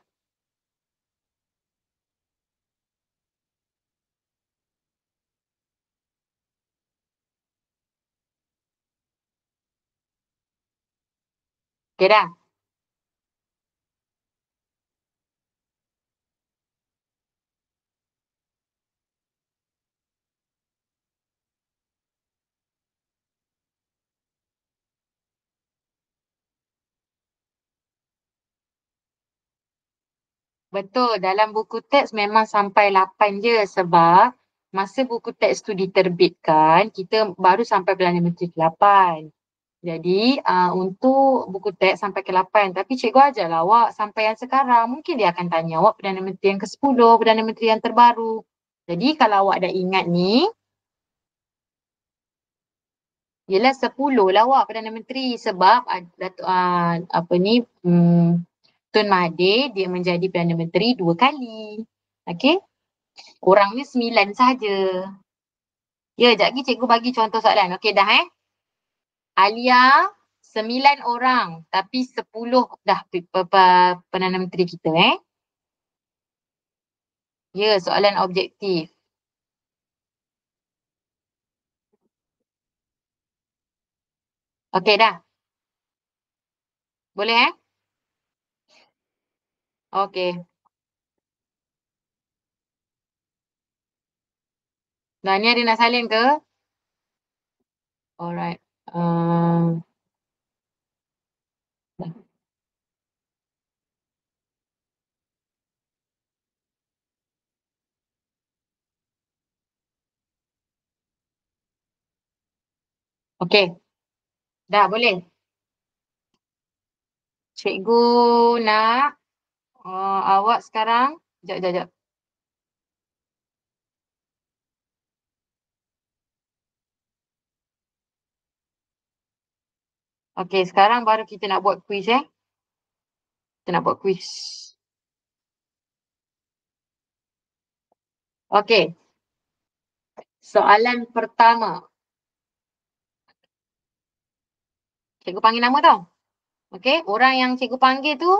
Okey dah? Betul, dalam buku teks memang sampai 8 je sebab masa buku teks tu diterbitkan, kita baru sampai Perdana Menteri ke-8. Jadi untuk buku teks sampai ke-8 tapi cikgu ajarlah awak sampai yang sekarang. Mungkin dia akan tanya awak Perdana Menteri yang ke-10, Perdana Menteri yang terbaru. Jadi kalau awak dah ingat ni, yelah 10 lah awak Perdana Menteri sebab apa ni Tun Mahathir dia menjadi Perdana Menteri 2 kali. Okey? Kurangnya 9 saja. Ya, sekejap lagi cikgu bagi contoh soalan. Okey dah Alia 9 orang tapi 10 dah Perdana Menteri kita Ya, soalan objektif. Okey dah. Boleh Okey. Nah, ni ada nak salin ke? Alright. Okey. Dah boleh. Cikgu nak awak sekarang. Sekejap. Okey, sekarang baru kita nak buat quiz Kita nak buat quiz. Okey. Soalan pertama. Cikgu panggil nama tau. Okey, orang yang cikgu panggil tu,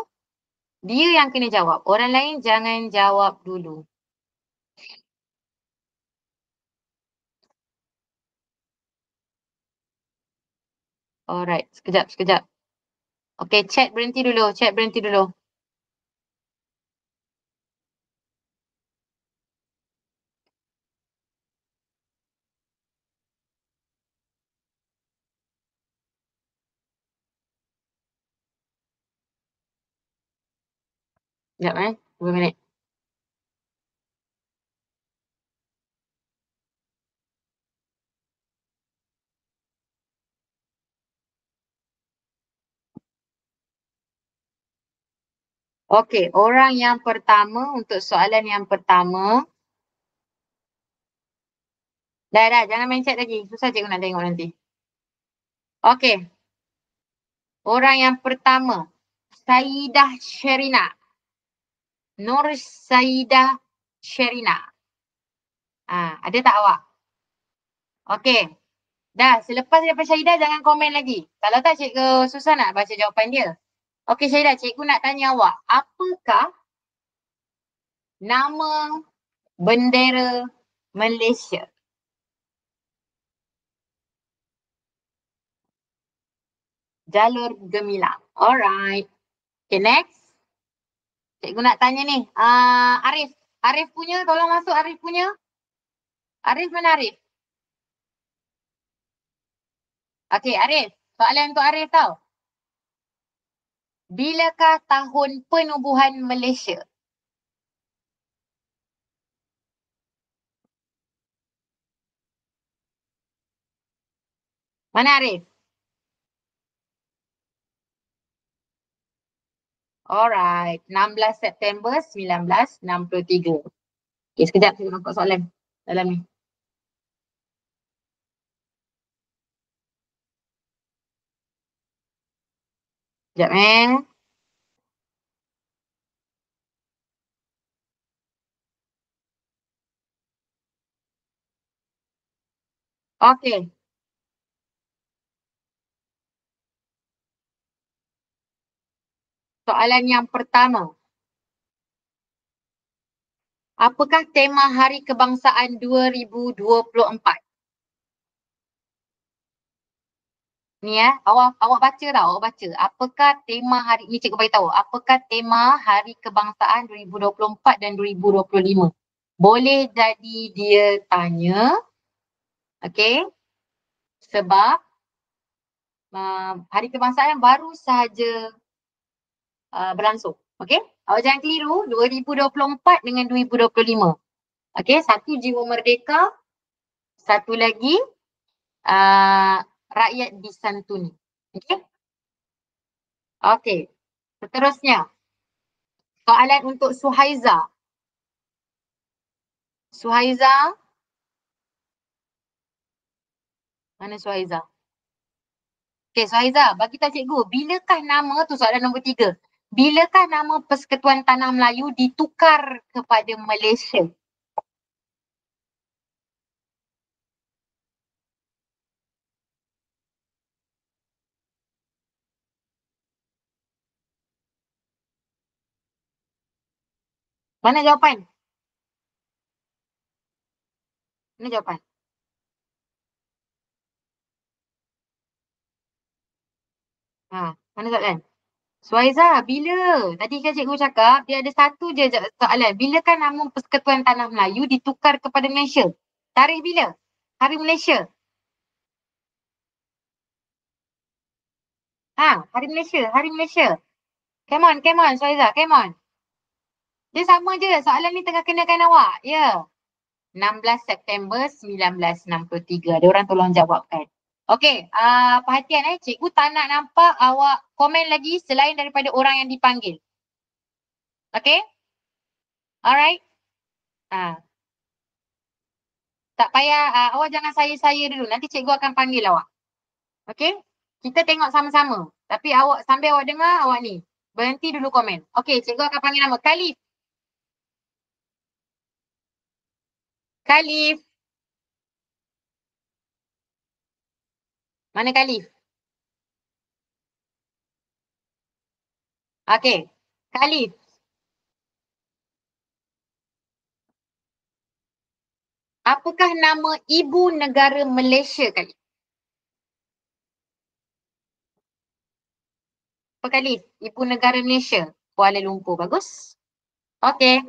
dia yang kena jawab. Orang lain jangan jawab dulu. Alright, sekejap. Okey, chat berhenti dulu, chat berhenti dulu. Sekejap 2 minit. Okey, orang yang pertama untuk soalan yang pertama. Dah, jangan main chat lagi. Susah cikgu nak tengok nanti. Okey. Orang yang pertama, Saidah Sherina. Nur Saidah Sherina. Ada tak awak? Okey. Dah, selepas daripada Syahidah jangan komen lagi. Kalau tak cikgu susah nak baca jawapan dia. Okey Syahidah, cikgu nak tanya awak. Apakah nama bendera Malaysia? Jalur Gemilang. Alright. Okay, next. Cikgu nak tanya ni. Arif. Arif punya, tolong masuk Arif punya. Arif mana Arif? Okay, Arif. Soalan untuk Arif tau. Bilakah tahun penubuhan Malaysia? Mana Arif? Alright. 16 September 1963. Okay, sekejap saya nampak soalan dalam ni. Sekejap Okay. Soalan yang pertama. Apakah tema Hari Kebangsaan 2024? Ni awak baca tau, awak baca. Apakah tema hari ni cikgu beritahu. Apakah tema Hari Kebangsaan 2024 dan 2025? Boleh jadi dia tanya, okay, sebab Hari Kebangsaan baru sahaja berlangsung. Okay, awak jangan keliru 2024 dengan 2025. Okay, satu jiwa merdeka, satu lagi rakyat disantuni. Okay. Okay. Seterusnya. Soalan untuk Suhaiza. Suhaiza. Mana Suhaiza? Okay, Suhaiza, bagi tahu cikgu, bilakah nama tu soalan nombor 3. Bilakah nama Persekutuan Tanah Melayu ditukar kepada Malaysia? Mana jawapan? Mana jawapan? Mana soalan? Suhaiza, bila? Tadi kan cikgu cakap dia ada satu je soalan. Bilakah nama Persekutuan Tanah Melayu ditukar kepada Malaysia? Tarikh bila? Hari Malaysia. Hari Malaysia, Hari Malaysia. Come on, Suhaiza, come on. Dia sama je, soalan ni tengah kenakan awak. Ya. 16 September 1963. Ada orang tolong jawabkan. Okey, perhatian cikgu tak nak nampak awak komen lagi selain daripada orang yang dipanggil. Okey? Alright? Tak payah, awak jangan saya dulu. Nanti cikgu akan panggil awak. Okey? Kita tengok sama-sama. Tapi awak sambil awak dengar, awak ni. Berhenti dulu komen. Okey, cikgu akan panggil nama. Khalif. Khalif. Mana Khalif? Okey. Khalif. Apakah nama ibu negara Malaysia Khalif? kali? Ibu negara Malaysia. Kuala Lumpur. Bagus. Okey.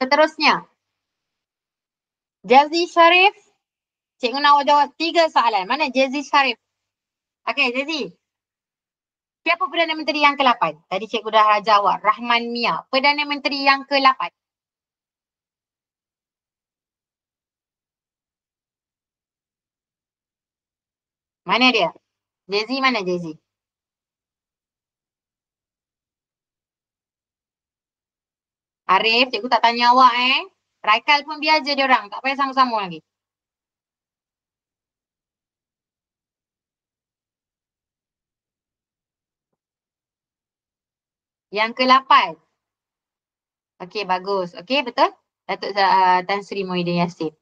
Seterusnya. Jazzy Sharif. Cikgu nak awak jawab 3 soalan. Mana Jazzy Sharif? Okey, Jazzy. Siapa Perdana Menteri yang ke-8? Tadi cikgu dah jawab. Rahman Mia. Perdana Menteri yang ke-8. Mana dia? Jazzy mana Jazzy? Arif, cikgu tak tanya awak Raikal pun biar je dia orang. Tak payah sama-sama lagi. Yang ke-8. Okey, bagus. Okey, betul? Datuk Tan Sri Muhyiddin Yassin.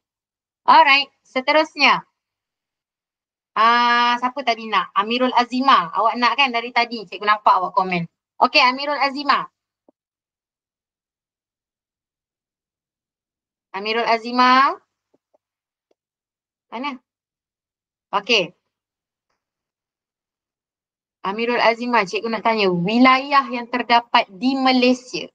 Alright, seterusnya. Siapa tadi nak? Amirul Azimah. Awak nak kan dari tadi? Cikgu nampak awak komen. Okey, Amirul Azimah. Amirul Azimah. Mana? Okey. Amirul Azimah, cikgu nak tanya. Wilayah yang terdapat di Malaysia.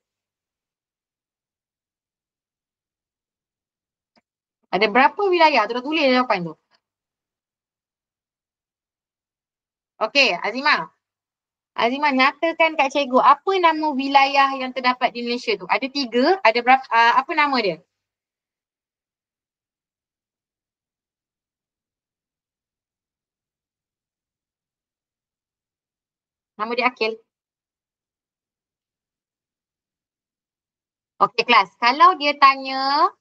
Ada berapa wilayah? Tu dah tulis jawapan tu. Okey, Azimah. Azimah, nyatakan kat cikgu, apa nama wilayah yang terdapat di Malaysia tu? Ada 3, ada berapa, apa nama dia? Nama dia Akil. Okey, kelas. Kalau dia tanya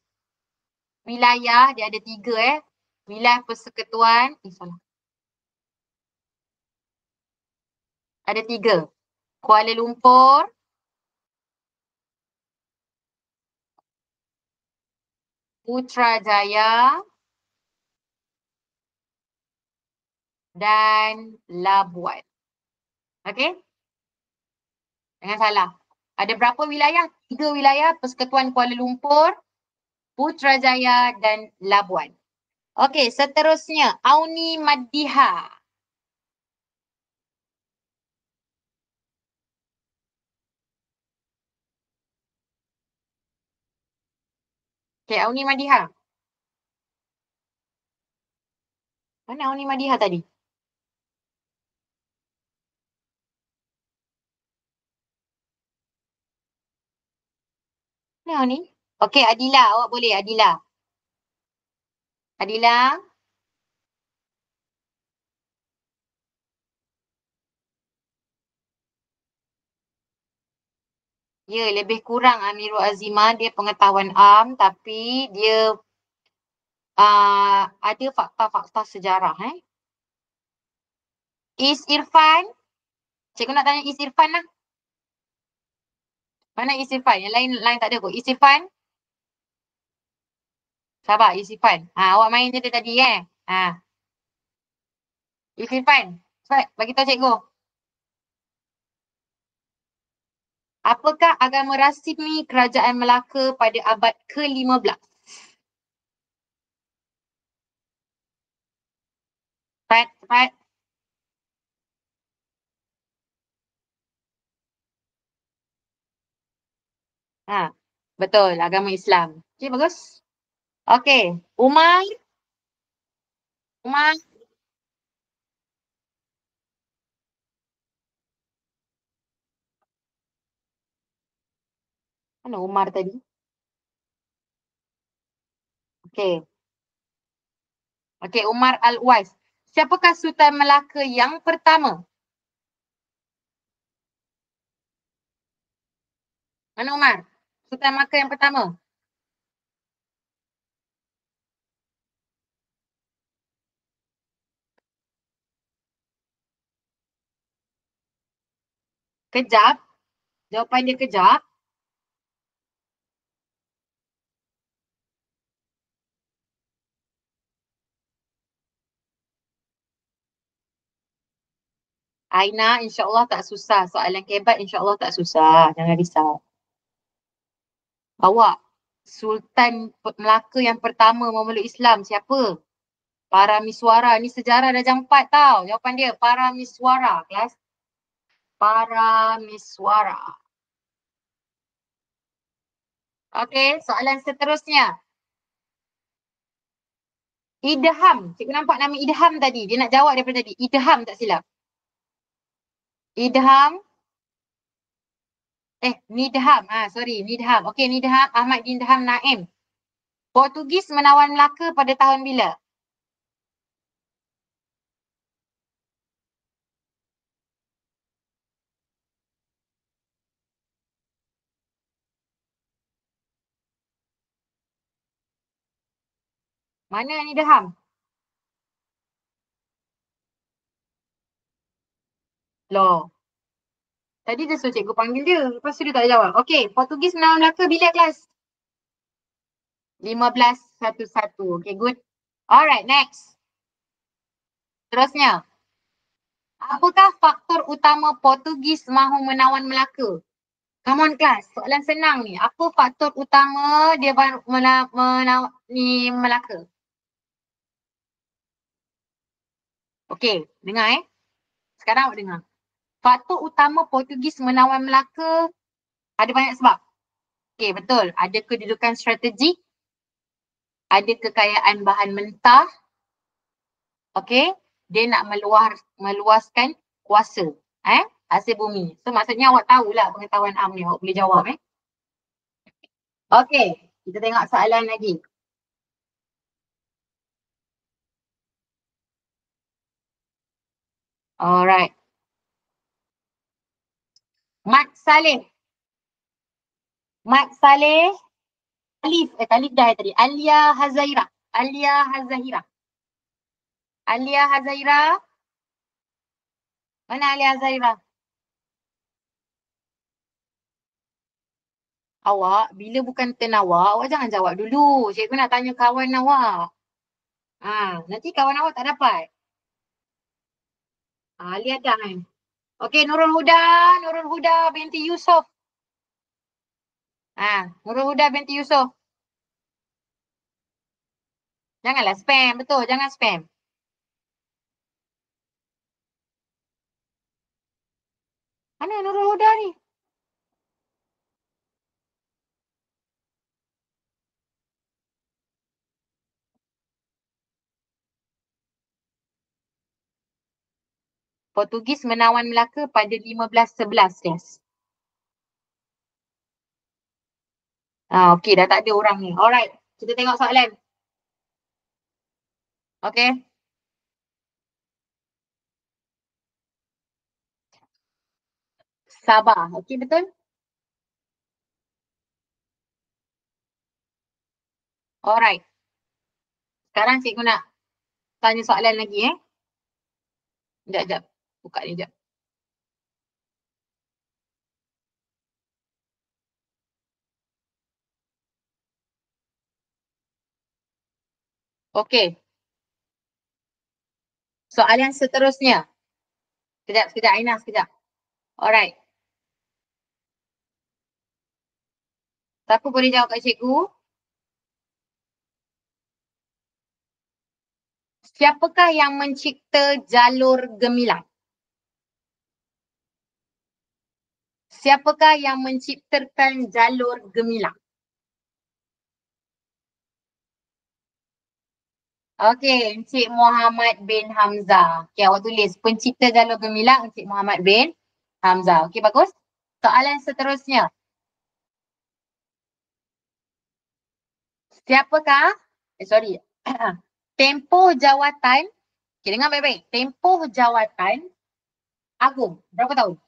wilayah, dia ada 3 Wilayah Persekutuan, salah. Ada 3. Kuala Lumpur, Putrajaya dan Labuan. Okey? Jangan salah. Ada berapa wilayah? 3 wilayah, Persekutuan Kuala Lumpur, Putrajaya dan Labuan. Okey, seterusnya Auni Madiha. Okey, Auni Madiha. Mana Auni Madiha tadi? Mana Auni? Okey, Adila. Awak boleh, Adila. Adila. Ya, lebih kurang Amirul Azimah. Dia pengetahuan am tapi dia ada fakta-fakta sejarah. Is Irfan. Cikgu nak tanya Is Irfan lah. Mana Is Irfan? Yang lain tak ada kot. Is Irfan. Sabar, Is Irfan. Awak main je tadi Is Irfan. Cepat, bagi tahu cikgu. Apakah agama rasmi Kerajaan Melaka pada abad ke-15? Cepat, cepat. Betul, agama Islam. Okey, bagus. Okey, Umar. Umar. Mana Umar tadi? Okey. Okey, Umar Al-Uwais. Siapakah Sultan Melaka yang pertama? Mana Umar? Sultan Melaka yang pertama. Kejap. Jawapan dia kejap. Aina, insyaAllah tak susah. Soalan kebat insyaAllah tak susah. Jangan risau. Awak, Sultan Melaka yang pertama memeluk Islam siapa? Paramiswara. Ni sejarah darjah 4 tau. Jawapan dia Paramiswara, kelas. Parameswara. Okey, soalan seterusnya. Idham. Cikgu nampak nama Idham tadi. Dia nak jawab daripada tadi. Idham tak silap. Idham. Nidham. Sorry. Nidham. Okey, Nidham. Ahmad Nidham Naim. Portugis menawan Melaka pada tahun bila? Mana Nidham? Loh. Tadi dia suruh cikgu panggil dia. Lepas tu dia tak jawab. Okey, Portugis menawan Melaka bila kelas? 1511. Okey, good. Alright, next. Terusnya. Apakah faktor utama Portugis mahu menawan Melaka? Come on class, soalan senang ni. Apa faktor utama dia ni Melaka? Okey, dengar Sekarang awak dengar. Faktor utama Portugis menawan Melaka ada banyak sebab. Okey, betul. Ada kedudukan strategik, ada kekayaan bahan mentah. Okey, dia nak meluaskan kuasa hasil bumi. So maksudnya awak tahulah pengetahuan am ni, awak boleh jawab Okey, kita tengok soalan lagi. Alright. Mat Saleh. Talif dah tadi. Alia Hazaira. Mana Alia Hazaira? Awak, bila bukan turn awak jangan jawab dulu. Cikgu nak tanya kawan awak. Nanti kawan awak tak dapat. Lihat dah Okey, Nurul Huda binti Yusof. Nurul Huda binti Yusof. Janganlah spam, betul. Jangan spam. Mana Nurul Huda ni? Portugis menawan Melaka pada 1511, guys. Okey, dah tak ada orang ni. Alright, kita tengok soalan. Okey. Sabah. Okey, betul? Alright. Sekarang cikgu nak tanya soalan lagi Sekejap. Buka ni sekejap. Okey. Soalan seterusnya. Sekejap Aina, sekejap. Alright. Siapa boleh jawab kat cikgu? Siapakah yang mencipta jalur gemilang? Siapakah yang menciptakan jalur gemilang? Okey, Encik Muhammad bin Hamzah. Okey, awak tulis pencipta jalur gemilang Encik Muhammad bin Hamzah. Okey, bagus. Soalan seterusnya. Siapakah, tempoh jawatan, dengar baik-baik. Tempoh jawatan Agung, berapa tahun?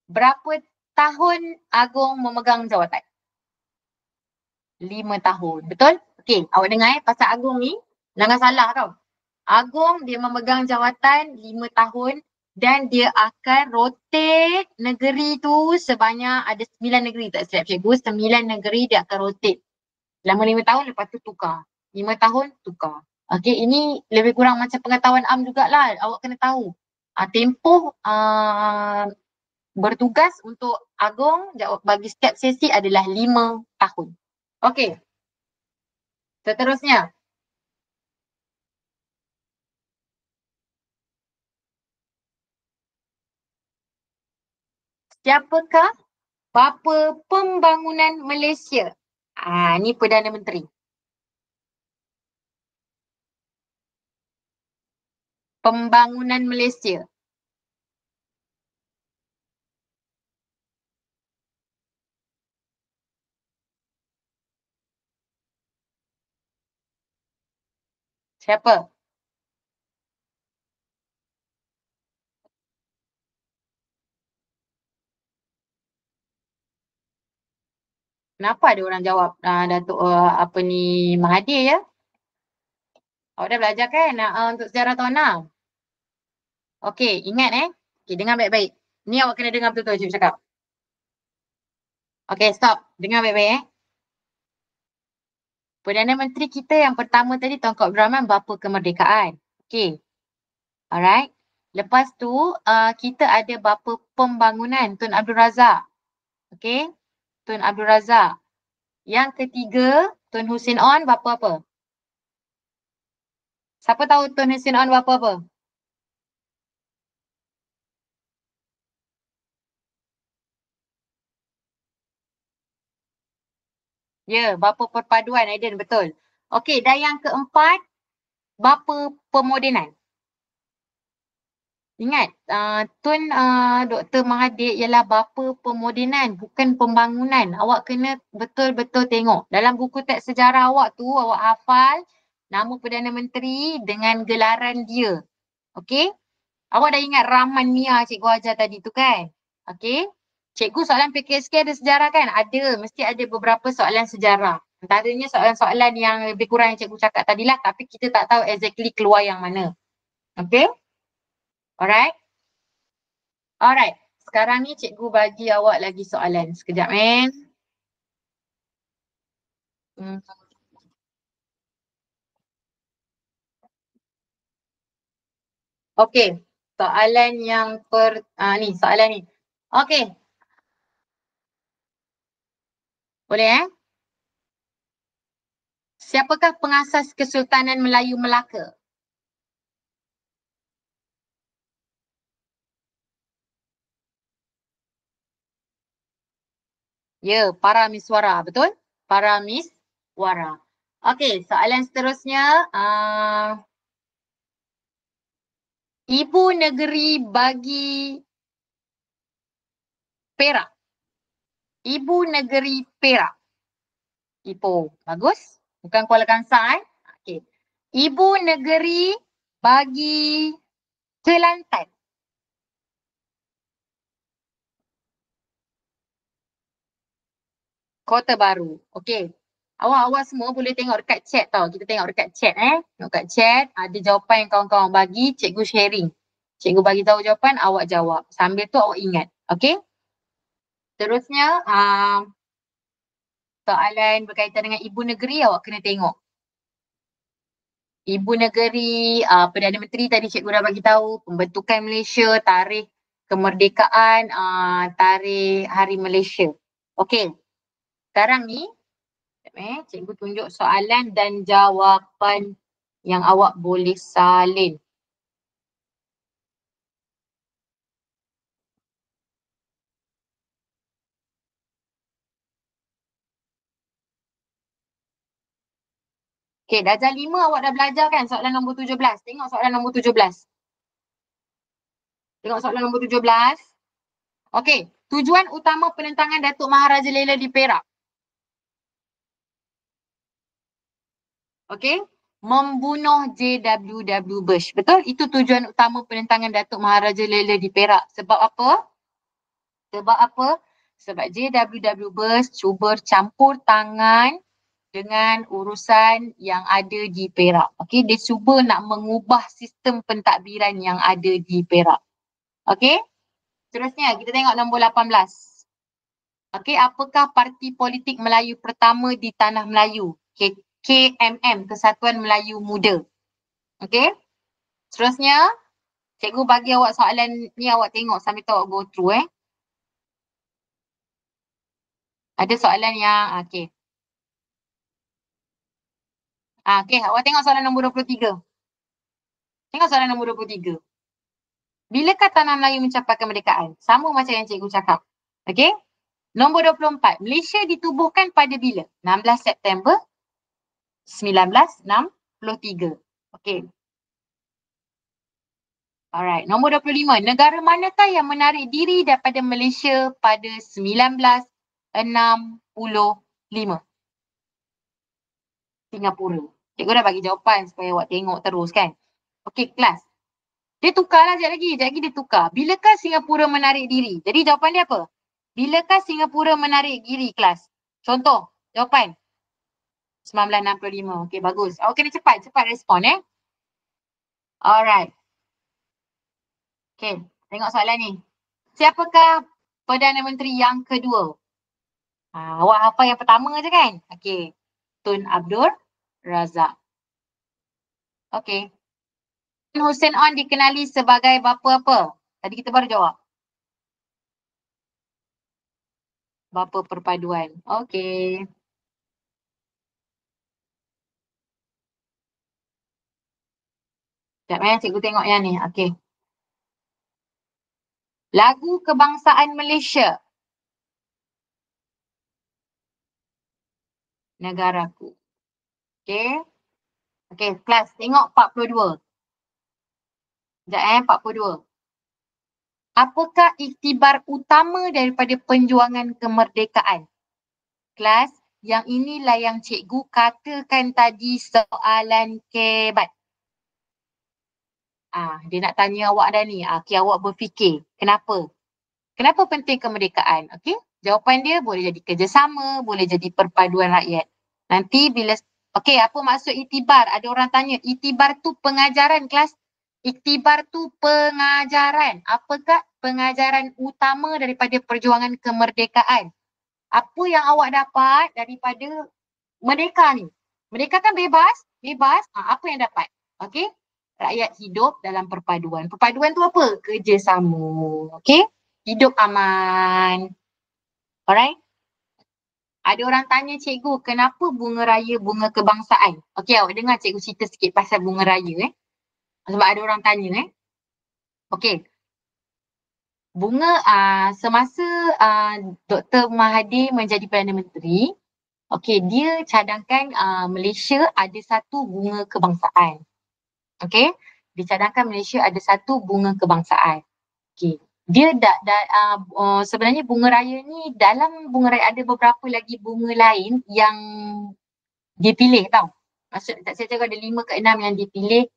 Berapa tahun Agung memegang jawatan? 5 tahun, betul? Okey, awak dengar pasal Agung ni, jangan salah tau. Agung dia memegang jawatan 5 tahun dan dia akan rotate negeri tu sebanyak ada 9 negeri, tak silap cikgu, 9 negeri dia akan rotate. Selama 5 tahun, lepas tu tukar. 5 tahun, tukar. Okey, ini lebih kurang macam pengetahuan am jugalah. Awak kena tahu. Tempoh bertugas untuk Agung bagi setiap sesi adalah 5 tahun. Okey. Seterusnya. Siapakah bapa pembangunan Malaysia? Ni Perdana Menteri. Pembangunan Malaysia. Siapa? Kenapa ada orang jawab Datuk apa ni Mahathir ya? Awak dah belajar kan untuk sejarah tahun 6? Okey, ingat Okey, dengar baik-baik. Ni awak kena dengar betul-betul cikgu cakap. Okey, stop. Dengar baik-baik Perdana Menteri kita yang pertama tadi Tunku Abdul Rahman bapa kemerdekaan. Okey. Alright. Lepas tu kita ada bapa pembangunan Tun Abdul Razak. Okey. Tun Abdul Razak. Yang ketiga Tun Hussein On bapa apa? Siapa tahu Tun Hussein On bapa apa? Ya, bapa perpaduan Aiden betul. Okey, dan yang keempat bapa pemodenan. Ingat, Tun Dr. Mahathir ialah bapa pemodenan, bukan pembangunan. Awak kena betul-betul tengok. Dalam buku teks sejarah awak tu, awak hafal nama Perdana Menteri dengan gelaran dia. Okey? Awak dah ingat Rahman Mia cikgu ajar tadi tu kan? Okey? Cikgu soalan PKSK ada sejarah kan? Ada, mesti ada beberapa soalan sejarah. Antaranya soalan-soalan yang lebih kurang yang cikgu cakap tadilah, tapi kita tak tahu exactly keluar yang mana. Okey? Alright? Alright. Sekarang ni cikgu bagi awak lagi soalan. Sekejap Hmm. Okey. Soalan yang ni soalan ni. Okey. Boleh Siapakah pengasas Kesultanan Melayu Melaka? Ya, Paramiswara. Betul? Paramiswara. Okey, soalan seterusnya. Ibu negeri bagi Perak. Ibu negeri Perak. Ipoh. Bagus. Bukan Kuala Kangsar Okey. Ibu negeri bagi Kelantan. Kota Baru. Okey. Awak-awak semua boleh tengok dekat chat tau. Kita tengok dekat chat Tengok kat chat. Ada jawapan yang kawan-kawan bagi. Cikgu sharing. Cikgu bagi tahu jawapan, awak jawab. Sambil tu awak ingat. Okey. Terusnya, soalan berkaitan dengan ibu negeri awak kena tengok. Ibu negeri, Perdana Menteri tadi cikgu dah bagi tahu, pembentukan Malaysia, tarikh kemerdekaan, tarikh Hari Malaysia. Okey. Sekarang ni, cikgu tunjuk soalan dan jawapan yang awak boleh salin. Okey, darjah 5 awak dah belajar kan soalan nombor 17. Tengok soalan nombor 17. Tengok soalan nombor 17. Okey, tujuan utama penentangan Datuk Maharaja Lela di Perak. Okey, membunuh JWW Bush. Betul? Itu tujuan utama penentangan Datuk Maharaja Lela di Perak. Sebab apa? Sebab apa? Sebab JWW Bush cuba campur tangan dengan urusan yang ada di Perak. Okey, dia cuba nak mengubah sistem pentadbiran yang ada di Perak. Okey? Seterusnya kita tengok nombor 18. Okey, apakah parti politik Melayu pertama di tanah Melayu? KMM, Kesatuan Melayu Muda. Okey? Seterusnya, cikgu bagi awak soalan ni, awak tengok sambil tu awak go through Ada soalan yang okey. Okey, awak tengok soalan nombor 23. Tengok soalan nombor 23. Bilakah tanah Melayu mencapai kemerdekaan? Sama macam yang cikgu cakap. Okey? Nombor 24. Malaysia ditubuhkan pada bila? 16 September 1963. Okey. Alright. Nombor 25. Negara manakah yang menarik diri daripada Malaysia pada 1965? Singapura. Cikgu dah bagi jawapan supaya awak tengok terus kan. Okey, kelas. Dia tukarlah sekejap lagi. Sekejap lagi dia tukar. Bilakah Singapura menarik diri? Jadi jawapan dia apa? Bilakah Singapura menarik diri, kelas? Contoh, jawapan. 1965. Okey, bagus. Awak kena cepat. Cepat respon Alright. Okey, tengok soalan ni. Siapakah Perdana Menteri yang kedua? Awak hafal yang pertama je kan? Okey. Tun Abdul Razak. Okey. Hussein On dikenali sebagai bapa apa? Tadi kita baru jawab. Bapa perpaduan. Okey. Sekejap cikgu tengok yang ni. Okey. Lagu kebangsaan Malaysia. Negaraku. Okey. Okey, kelas tengok 42. Sekejap 42. Apakah iktibar utama daripada perjuangan kemerdekaan? Kelas, yang inilah yang cikgu katakan tadi soalan kebat. Dia nak tanya awak dah ni. Okey, awak berfikir. Kenapa? Kenapa penting kemerdekaan? Okey, jawapan dia boleh jadi kerjasama, boleh jadi perpaduan rakyat. Nanti bila, okey, apa maksud iktibar? Ada orang tanya, iktibar tu pengajaran, kelas. Iktibar tu pengajaran. Apakah pengajaran utama daripada perjuangan kemerdekaan? Apa yang awak dapat daripada merdeka ni? Merdeka kan bebas, bebas. Apa yang dapat? Okey, rakyat hidup dalam perpaduan. Perpaduan tu apa? Kerjasama. Okey, hidup aman. Alright? Ada orang tanya cikgu, kenapa bunga raya bunga kebangsaan? Okey, awak dengar cikgu cerita sikit pasal bunga raya Sebab ada orang tanya Okey. Bunga semasa Dr. Mahathir menjadi Perdana Menteri, okey, dia cadangkan Malaysia ada satu bunga kebangsaan. Okey, dicadangkan Malaysia ada satu bunga kebangsaan. Okey, dia sebenarnya bunga raya ni, dalam bunga raya ada beberapa lagi bunga lain yang dipilih tau. Maksud tak saya cakap ada 5 ke 6 yang dipilih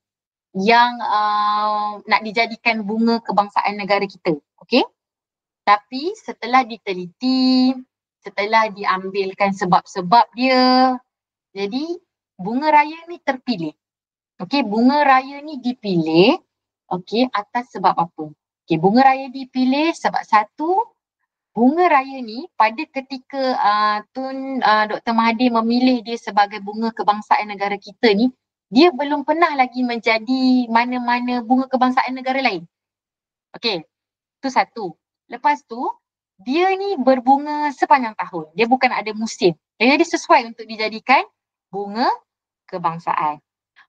yang nak dijadikan bunga kebangsaan negara kita. Okey, tapi setelah diteliti, setelah diambilkan sebab-sebab dia, jadi bunga raya ni terpilih. Okey, bunga raya ni dipilih atas sebab apa? Okey, bunga raya dipilih sebab satu, bunga raya ni pada ketika Dr. Mahathir memilih dia sebagai bunga kebangsaan negara kita ni, dia belum pernah lagi menjadi mana-mana bunga kebangsaan negara lain. Okey, tu satu. Lepas tu, dia ni berbunga sepanjang tahun. Dia bukan ada musim. Jadi sesuai untuk dijadikan bunga kebangsaan.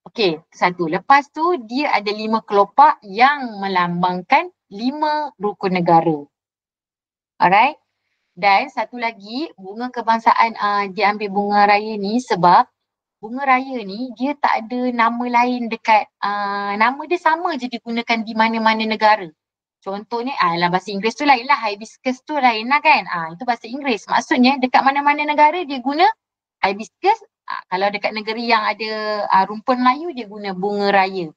Okey, satu. Lepas tu dia ada 5 kelopak yang melambangkan 5 rukun negara. Alright. Dan satu lagi, bunga kebangsaan dia ambil bunga raya ni sebab bunga raya ni dia tak ada nama lain dekat, nama dia sama je digunakan di mana-mana negara. Contohnya, dalam bahasa Inggeris tu lain lah, hibiscus tu lain lah kan. Itu bahasa Inggeris. Maksudnya dekat mana-mana negara dia guna hibiscus. Kalau dekat negeri yang ada rumpun Melayu, dia guna bunga raya.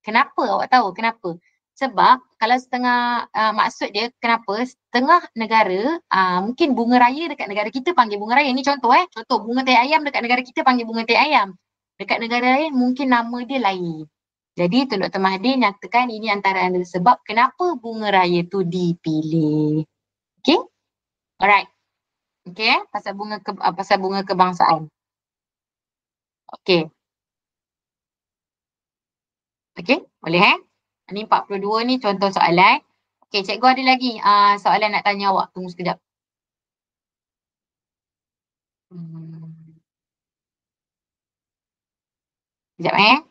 Kenapa awak tahu? Kenapa? Sebab kalau setengah, maksud dia kenapa setengah negara, mungkin bunga raya dekat negara kita panggil bunga raya. Ni contoh contoh bunga teh ayam dekat negara kita panggil bunga teh ayam. Dekat negara lain mungkin nama dia lain. Jadi Tun Dr. Mahathir nyatakan ini antara sebab kenapa bunga raya tu dipilih. Okay? Alright. Okay, pasal bunga kebangsaan. Okay. Okay, boleh Ni 42 ni contoh soalan. Okay, cikgu ada lagi soalan nak tanya awak. Tunggu sekejap. Sekejap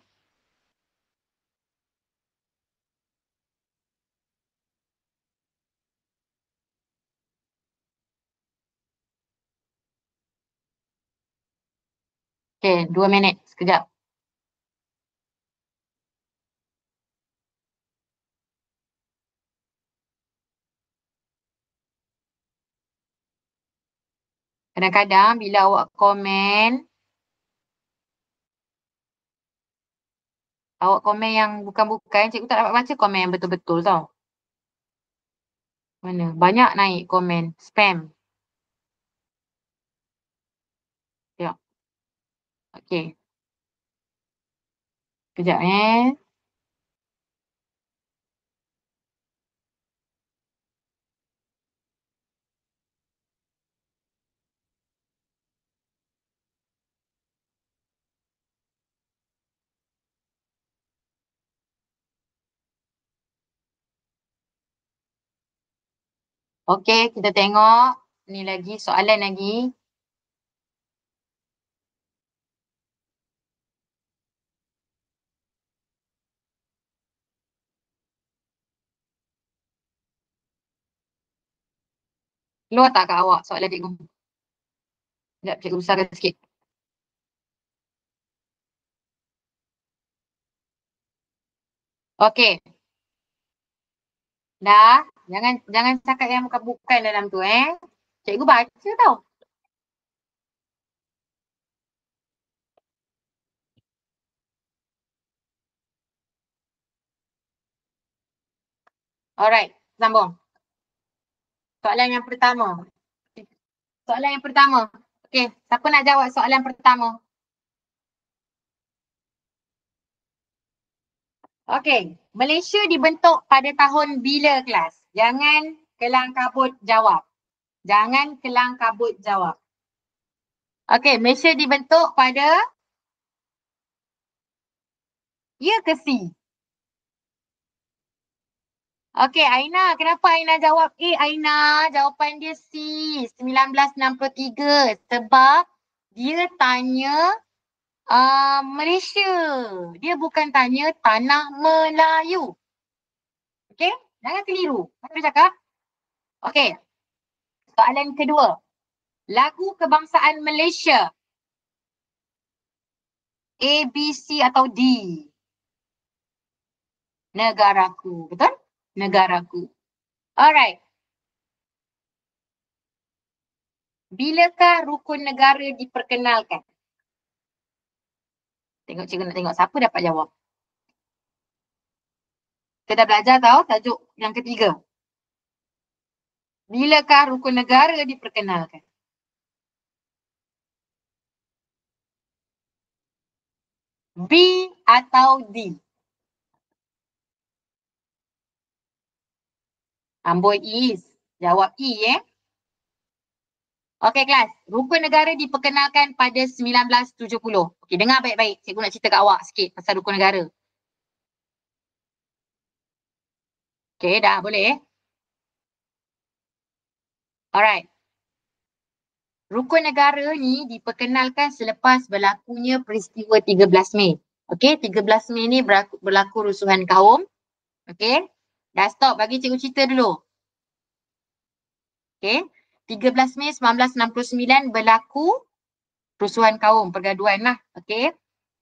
Okay, 2 minit. Sekejap. Kadang-kadang bila awak komen yang bukan-bukan, cikgu tak dapat baca komen yang betul-betul tau. Mana? Banyak naik komen. Spam. Sekejap. Okay. Sekejap Okay, kita tengok. Ni lagi, soalan lagi. Keluar tak kat awak soalan cikgu? Sekejap, cikgu besarkan sikit. Okay. Dah, jangan cakap yang bukan dalam tu Cikgu baca tau. Alright, sambung. Soalan yang pertama. Soalan yang pertama. Okay, siapa nak jawab soalan pertama? Okay, Malaysia dibentuk pada tahun bila kelas? Jangan kelang kabut jawab. Jangan kelang kabut jawab. Okay, Malaysia dibentuk pada ya ke C? Okay, Aina. Kenapa Aina jawab A? Aina, jawapan dia C. 1963. Sebab dia tanya Malaysia. Dia bukan tanya tanah Melayu. Okay, jangan keliru. Apa dia cakap? Okay, soalan kedua. Lagu kebangsaan Malaysia. A, B, C atau D? Negaraku. Betul? Negaraku. Alright. Bilakah rukun negara diperkenalkan? Tengok cikgu nak tengok siapa dapat jawab. Kita dah belajar tau tajuk yang ketiga. Bilakah rukun negara diperkenalkan? B atau D? Amboi is. Jawab E Okey kelas. Rukun negara diperkenalkan pada 1970. Okey, dengar baik-baik. Cikgu nak cerita kat awak sikit pasal rukun negara. Okey, dah boleh Alright. Rukun negara ni diperkenalkan selepas berlakunya peristiwa 13 Mei. Okey, 13 Mei ni berlaku rusuhan kaum. Okey. Dah stop, bagi cikgu cerita dulu. Okey. 13 Mei 1969 berlaku rusuhan kaum, pergaduhan lah. Okey.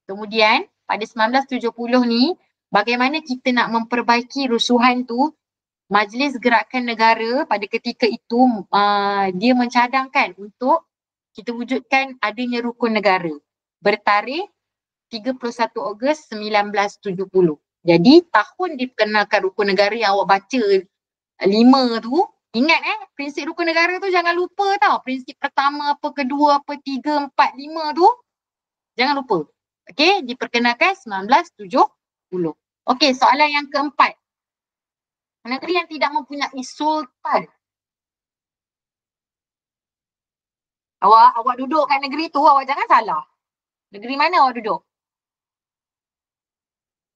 Kemudian pada 1970 ni, bagaimana kita nak memperbaiki rusuhan tu, Majlis Gerakan Negara pada ketika itu dia mencadangkan untuk kita wujudkan adanya rukun negara bertarikh 31 Ogos 1970. Jadi tahun diperkenalkan rukun negara yang awak baca 5 tu, ingat prinsip rukun negara tu jangan lupa tau. Prinsip pertama apa, kedua apa, 3, 4, 5 tu jangan lupa. Okey, diperkenalkan 1970. Okey, soalan yang keempat. Negeri yang tidak mempunyai sultan. Awak duduk kat negeri tu, awak jangan salah. Negeri mana awak duduk?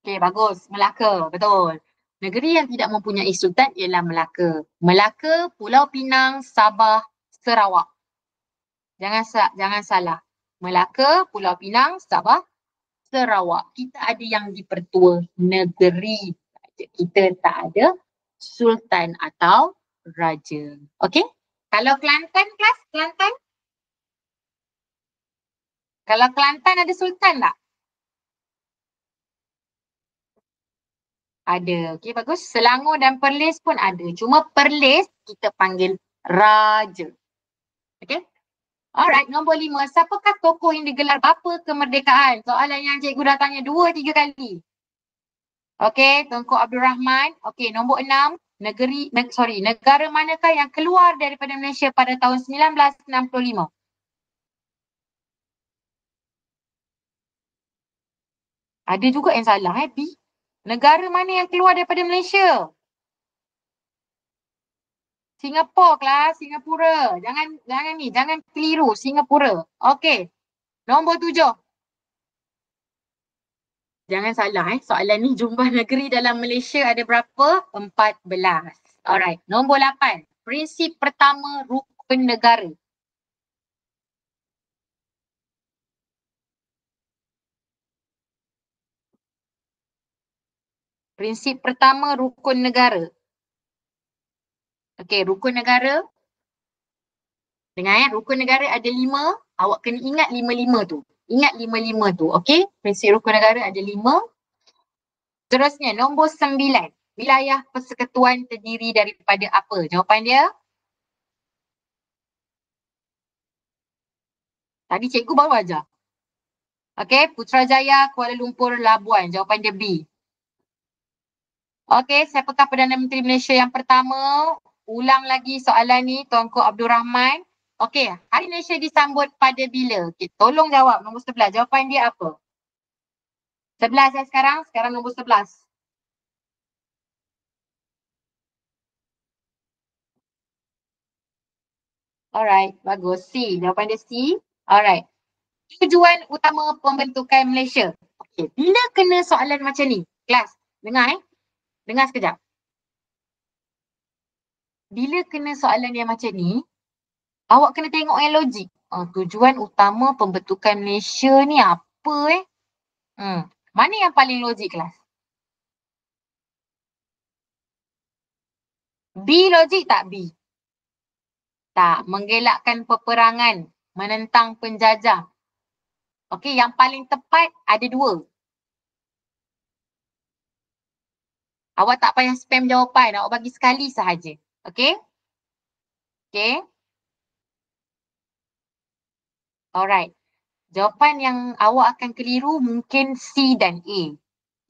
Okey, bagus. Melaka, betul. Negeri yang tidak mempunyai sultan ialah Melaka. Melaka, Pulau Pinang, Sabah, Sarawak. Jangan salah. Melaka, Pulau Pinang, Sabah, Sarawak. Kita ada yang dipertua negeri. Kita tak ada sultan atau raja. Okey? Kalau Kelantan, kelas Kelantan? Kalau Kelantan ada sultan tak? Ada. Okey, bagus. Selangor dan Perlis pun ada. Cuma Perlis kita panggil raja. Okey? Alright, nombor 5. Siapakah tokoh yang digelar bapa kemerdekaan? Soalan yang cikgu dah tanya 2-3 kali. Okey, Tunku Abdul Rahman. Okey, nombor 6. Negara manakah yang keluar daripada Malaysia pada tahun 1965? Ada juga yang salah, B. Negara mana yang keluar daripada Malaysia? Singapura kelas, Singapura. Jangan keliru, Singapura. Okey. Nombor 7. Jangan salah soalan ni jumlah negeri dalam Malaysia ada berapa? 14. Alright. Nombor 8. Prinsip pertama rukun negara. Prinsip pertama rukun negara. Okey, rukun negara. Dengar rukun negara ada 5. Awak kena ingat 5-5 tu. Ingat 5-5 tu. Okey, prinsip rukun negara ada 5. Terusnya, nombor 9. Wilayah persekutuan terdiri daripada apa? Jawapan dia? Tadi cikgu baru ajar. Okey, Putrajaya, Kuala Lumpur, Labuan. Jawapan dia B. Okey, siapakah Perdana Menteri Malaysia yang pertama? Ulang lagi soalan ni, Tuanku Abdul Rahman. Okey, Hari Malaysia disambut pada bila? Okay, tolong jawab nombor 11. Jawapan dia apa? 11 sekarang? Sekarang nombor 11. Alright, bagus. C. Jawapan dia C. Alright. Tujuan utama pembentukan Malaysia. Okey, bila kena soalan macam ni? Kelas, dengar Dengar sekejap. Bila kena soalan yang macam ni, awak kena tengok yang logik. Tujuan utama pembentukan Malaysia ni apa Mana yang paling logik kelas? B logik tak B? Tak, menggelakkan peperangan, menentang penjajah. Okey, yang paling tepat ada 2. Awak tak payah spam jawapan, awak bagi sekali sahaja. Okey? Okey? Alright. Jawapan yang awak akan keliru mungkin C dan A.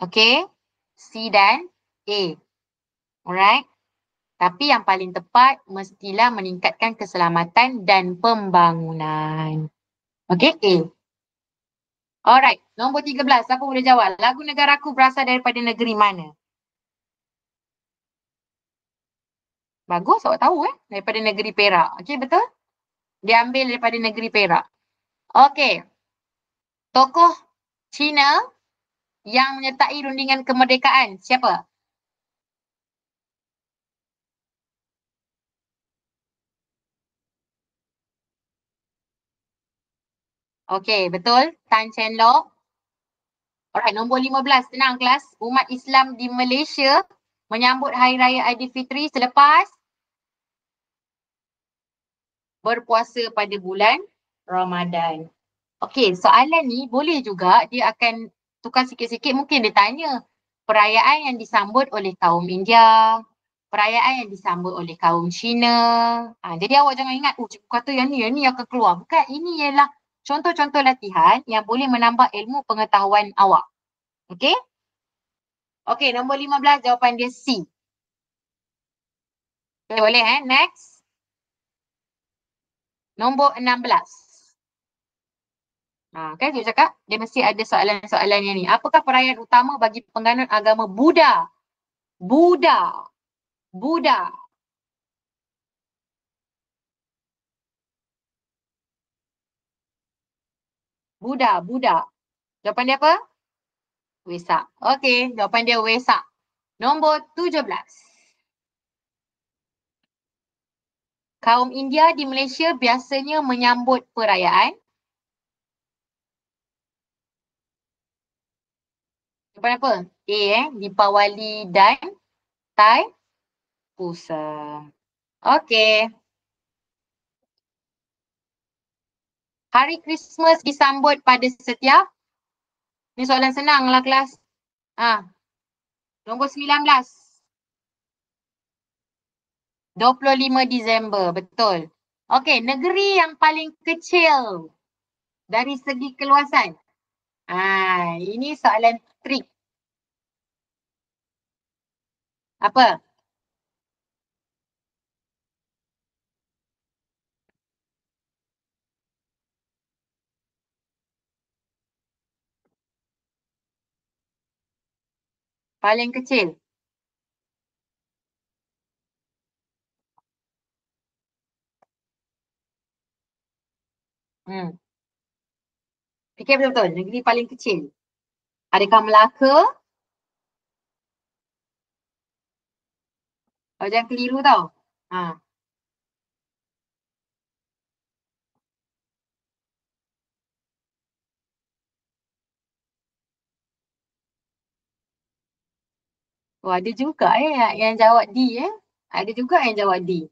Okey? C dan A. Alright? Tapi yang paling tepat mestilah meningkatkan keselamatan dan pembangunan. Okey? A. Alright. Nombor 13. Siapa boleh jawab? Lagu Negaraku berasal daripada negeri mana? Bagus awak tahu daripada negeri Perak. Okey, betul? Dia ambil daripada negeri Perak. Okey. Tokoh Cina yang menyertai rundingan kemerdekaan. Siapa? Okey, betul. Tan Cheng Lock. Alright, nombor 15. Tenang kelas. Umat Islam di Malaysia menyambut Hari Raya Aidilfitri selepas berpuasa pada bulan Ramadan. Okey, soalan ni boleh juga dia akan tukar sikit-sikit. Mungkin dia tanya perayaan yang disambut oleh kaum India, perayaan yang disambut oleh kaum Cina. Jadi awak jangan ingat, cikgu kata yang ni akan keluar. Bukan, ini ialah contoh-contoh latihan yang boleh menambah ilmu pengetahuan awak. Okey? Okey, nombor 15 jawapan dia C. Okay, boleh next. Nombor 16. Kan cikgu cakap, dia mesti ada soalan-soalan yang ni. Apakah perayaan utama bagi penganut agama Buddha? Buddha. Buddha. Buddha. Buddha. Jawapan dia apa? Wesak. Okey, jawapan dia Wesak. Nombor 17. Kaum India di Malaysia biasanya menyambut perayaan. Jawapan apa? A Deepawali dan Pusam. Okey. Hari Christmas disambut pada setiap, ni soalan senang lah kelas. Nombor 19. 25 Disember, betul. Okey, negeri yang paling kecil dari segi keluasan. Ini soalan trik. Apa? Paling kecil. Fikir betul-betul, negeri paling kecil. Adakah Melaka? Jangan keliru tau. Ada juga yang jawab D Ada juga yang jawab D.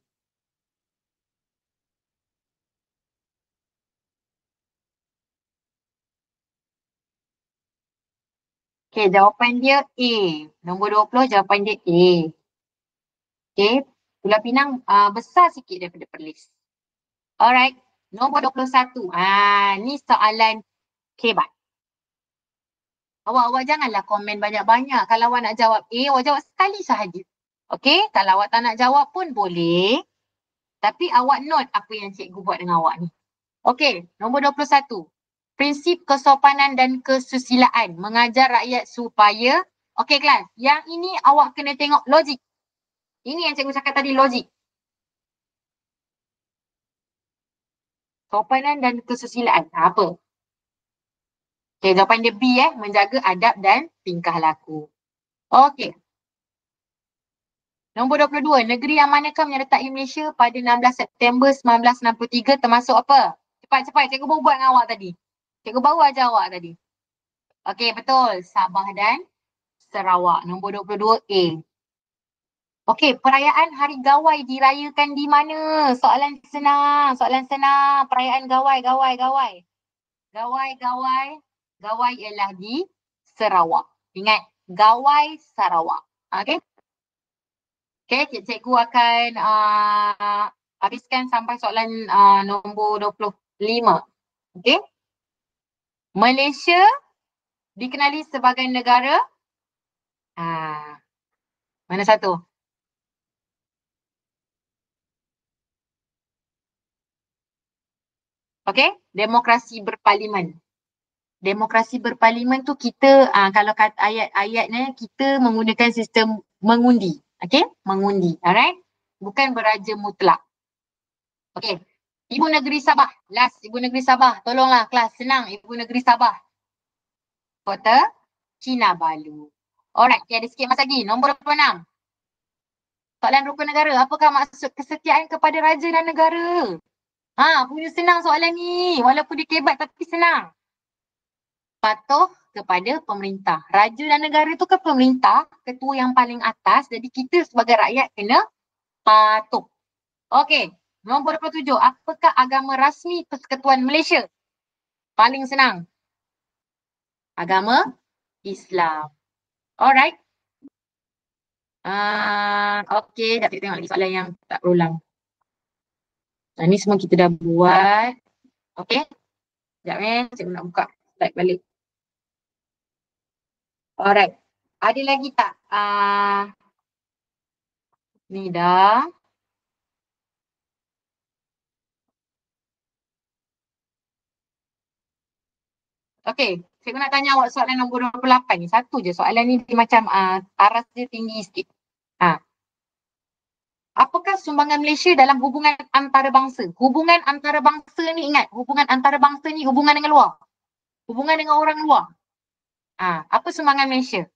Okay, jawapan dia A. Nombor 20 jawapan dia A. Okay, Pulau Pinang besar sikit daripada Perlis. Alright, nombor 21. Ni soalan kebat. Awak janganlah komen banyak-banyak. Kalau awak nak jawab A, awak jawab sekali sahaja. Okay, kalau awak tak nak jawab pun boleh. Tapi awak note apa yang cikgu buat dengan awak ni. Okay, nombor 21. Prinsip kesopanan dan kesusilaan. Mengajar rakyat supaya, okay kelas, yang ini awak kena tengok logik. Ini yang cikgu cakap tadi, logik. Sopanan dan kesusilaan. Apa? Okay, jawapan dia B menjaga adab dan tingkah laku. Okay. Nombor 22. Negeri yang manakah menyertai Malaysia pada 16 September 1963 termasuk apa? Cepat-cepat. Cikgu baru buat dengan awak tadi. Cikgu baru ajar awak tadi. Okay, betul. Sabah dan Sarawak. Nombor 22A. Okay, perayaan Hari Gawai dirayakan di mana? Soalan senang. Perayaan Gawai. Gawai ialah di Sarawak. Ingat, Gawai Sarawak. Okay. Okay, cikgu akan habiskan sampai soalan nombor 25. Okay. Malaysia dikenali sebagai negara. Mana satu? Okay, demokrasi berparlimen. Demokrasi berparlimen tu kita, kalau kata ayat-ayatnya, kita menggunakan sistem mengundi. Okay, mengundi. Alright? Bukan beraja mutlak. Okay. Ibu Negeri Sabah. Last, Ibu Negeri Sabah. Tolonglah kelas, senang. Ibu Negeri Sabah. Kota Kinabalu. Alright, okay, ada sikit masa lagi. Nombor 26. Soalan rukun negara. Apakah maksud kesetiaan kepada raja dan negara? Punya senang soalan ni. Walaupun dia kebat tapi senang. Patuh kepada pemerintah. Raja dan negara tu kan pemerintah, ketua yang paling atas. Jadi kita sebagai rakyat kena patuh. Okey, nombor 27. Apakah agama rasmi Persekutuan Malaysia? Paling senang. Agama Islam. Alright. Okey, dah tengok lagi soalan yang tak berulang. Ni semua kita dah buat. Okey. Sekejap cikgu nak buka slide balik. Alright. Ada lagi tak? Ni dah. Okey, cikgu nak tanya awak soalan nombor 28 ni. Satu je soalan ni dia macam aras dia tinggi sikit. Apakah sumbangan Malaysia dalam hubungan antarabangsa? Hubungan antarabangsa ni ingat, hubungan antarabangsa ni hubungan dengan luar. Hubungan dengan orang luar. Apa sumbangan Malaysia?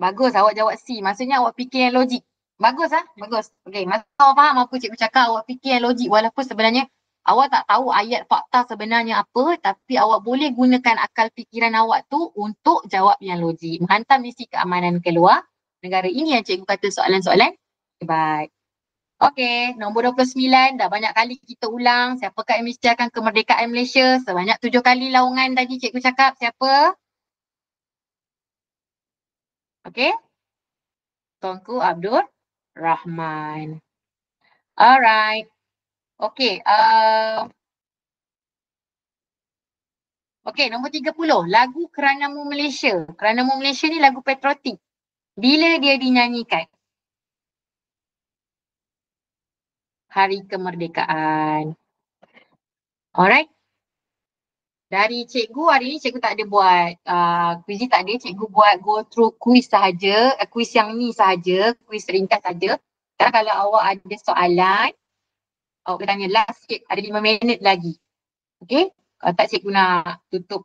Bagus, awak jawab C. Maksudnya awak fikir yang logik. Bagus bagus. Okey, masa awak faham apa cikgu cakap, awak fikir yang logik walaupun sebenarnya awak tak tahu ayat fakta sebenarnya apa, tapi awak boleh gunakan akal fikiran awak tu untuk jawab yang logik. Menghantar misi keamanan keluar negara. Ini yang cikgu kata soalan-soalan hebat. Okey, nombor 29 dah banyak kali kita ulang. Siapakah yang mengisytiharkan kemerdekaan Malaysia? Sebanyak 7 kali laungan tadi cikgu cakap. Siapa? Okey. Tuanku Abdul Rahman. Alright. Okey, okey, nombor 30. Lagu Keranamu Malaysia. Keranamu Malaysia ni lagu patriotik. Bila dia dinyanyikan? Hari Kemerdekaan. Alright. Dari cikgu hari ni cikgu tak ada buat quiz tak ada. Cikgu buat go through quiz sahaja. Quiz yang ni sahaja. Quiz ringkas sahaja. Dan kalau awak ada soalan, awak boleh tanya last sikit. Ada 5 minit lagi. Okay? Kalau tak cikgu nak tutup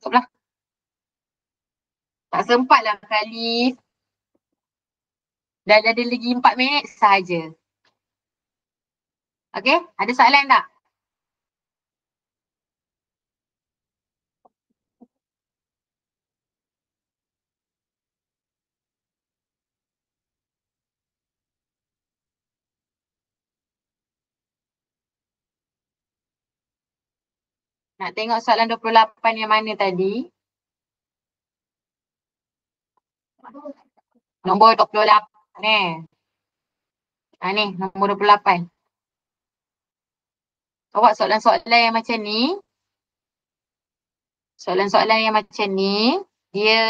lah. Tak sempat lah kali. Dah ada lagi 4 minit sahaja. Okay? Ada soalan tak? Nak tengok soalan 28 yang mana tadi? Nombor 28 ni, nombor 28. Awak soalan-soalan yang macam ni, soalan-soalan yang macam ni, dia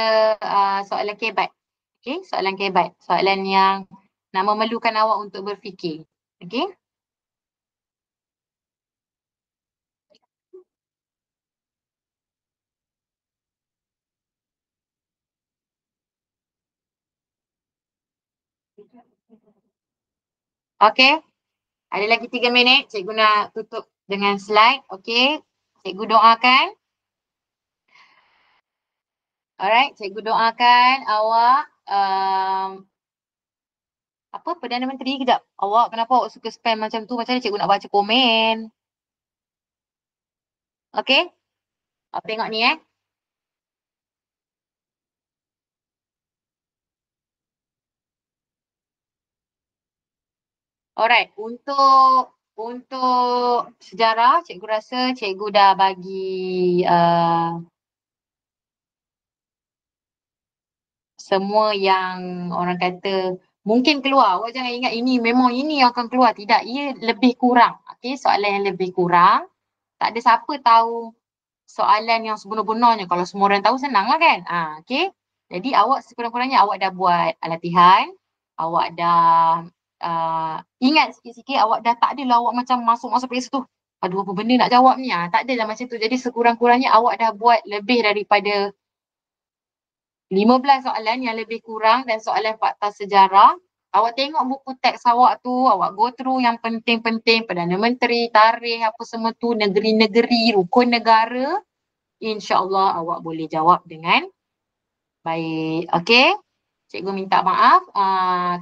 soalan kebat. Okay, soalan kebat. Soalan yang nak memerlukan awak untuk berfikir. Okay. Okay. Ada lagi 3 minit. Cikgu nak tutup dengan slide. Okay. Cikgu doakan. Alright. Cikgu doakan awak apa Perdana Menteri kejap. Awak kenapa awak suka spam macam tu? Macam mana cikgu nak baca komen? Okay. Awak tengok ni Alright. Untuk sejarah, cikgu rasa cikgu dah bagi semua yang orang kata mungkin keluar. Awak jangan ingat ini memang ini yang akan keluar. Tidak, ia lebih kurang. Okay, soalan yang lebih kurang. Tak ada siapa tahu soalan yang sebenar-benarnya. Kalau semua orang tahu senang lah kan. Okay. Jadi awak sekurang-kurangnya awak dah buat latihan. Awak dah ingat sikit-sikit. Awak dah tak adalah awak macam masuk-masuk periksa tu. Aduh apa benda nak jawab ni. Tak adalah macam tu. Jadi sekurang-kurangnya awak dah buat lebih daripada 15 soalan yang lebih kurang dan soalan fakta sejarah. Awak tengok buku teks awak tu, awak go through yang penting-penting, Perdana Menteri, tarikh, apa semua tu, negeri-negeri, rukun negara. InsyaAllah awak boleh jawab dengan baik. Okay? Cikgu minta maaf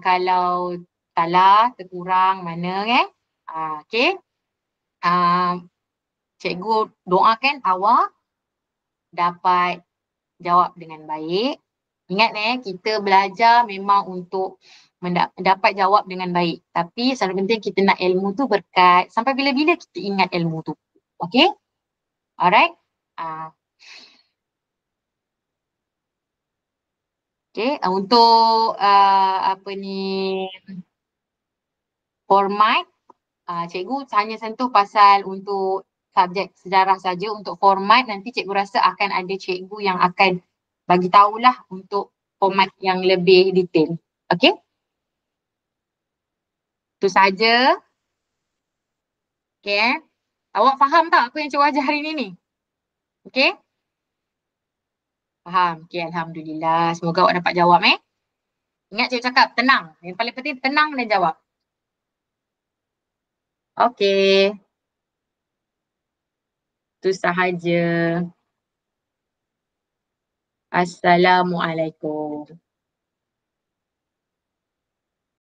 kalau salah, terkurang mana okay? Cikgu doakan awak dapat jawab dengan baik. Ingat kita belajar memang untuk dapat jawab dengan baik. Tapi selalu penting kita nak ilmu tu berkat. Sampai bila-bila kita ingat ilmu tu. Okay? Alright? Okay, untuk apa ni format, cikgu hanya sentuh pasal untuk subjek sejarah saja. Untuk format nanti cikgu rasa akan ada cikgu yang akan bagi tahulah untuk format yang lebih detail. Okay? Itu saja. Okay. Awak faham tak apa yang cikgu ajar hari ni? Okay? Faham. Okay, Alhamdulillah. Semoga awak dapat jawab Ingat cikgu cakap tenang. Yang paling penting tenang dan jawab. Okay. Itu sahaja. Assalamualaikum.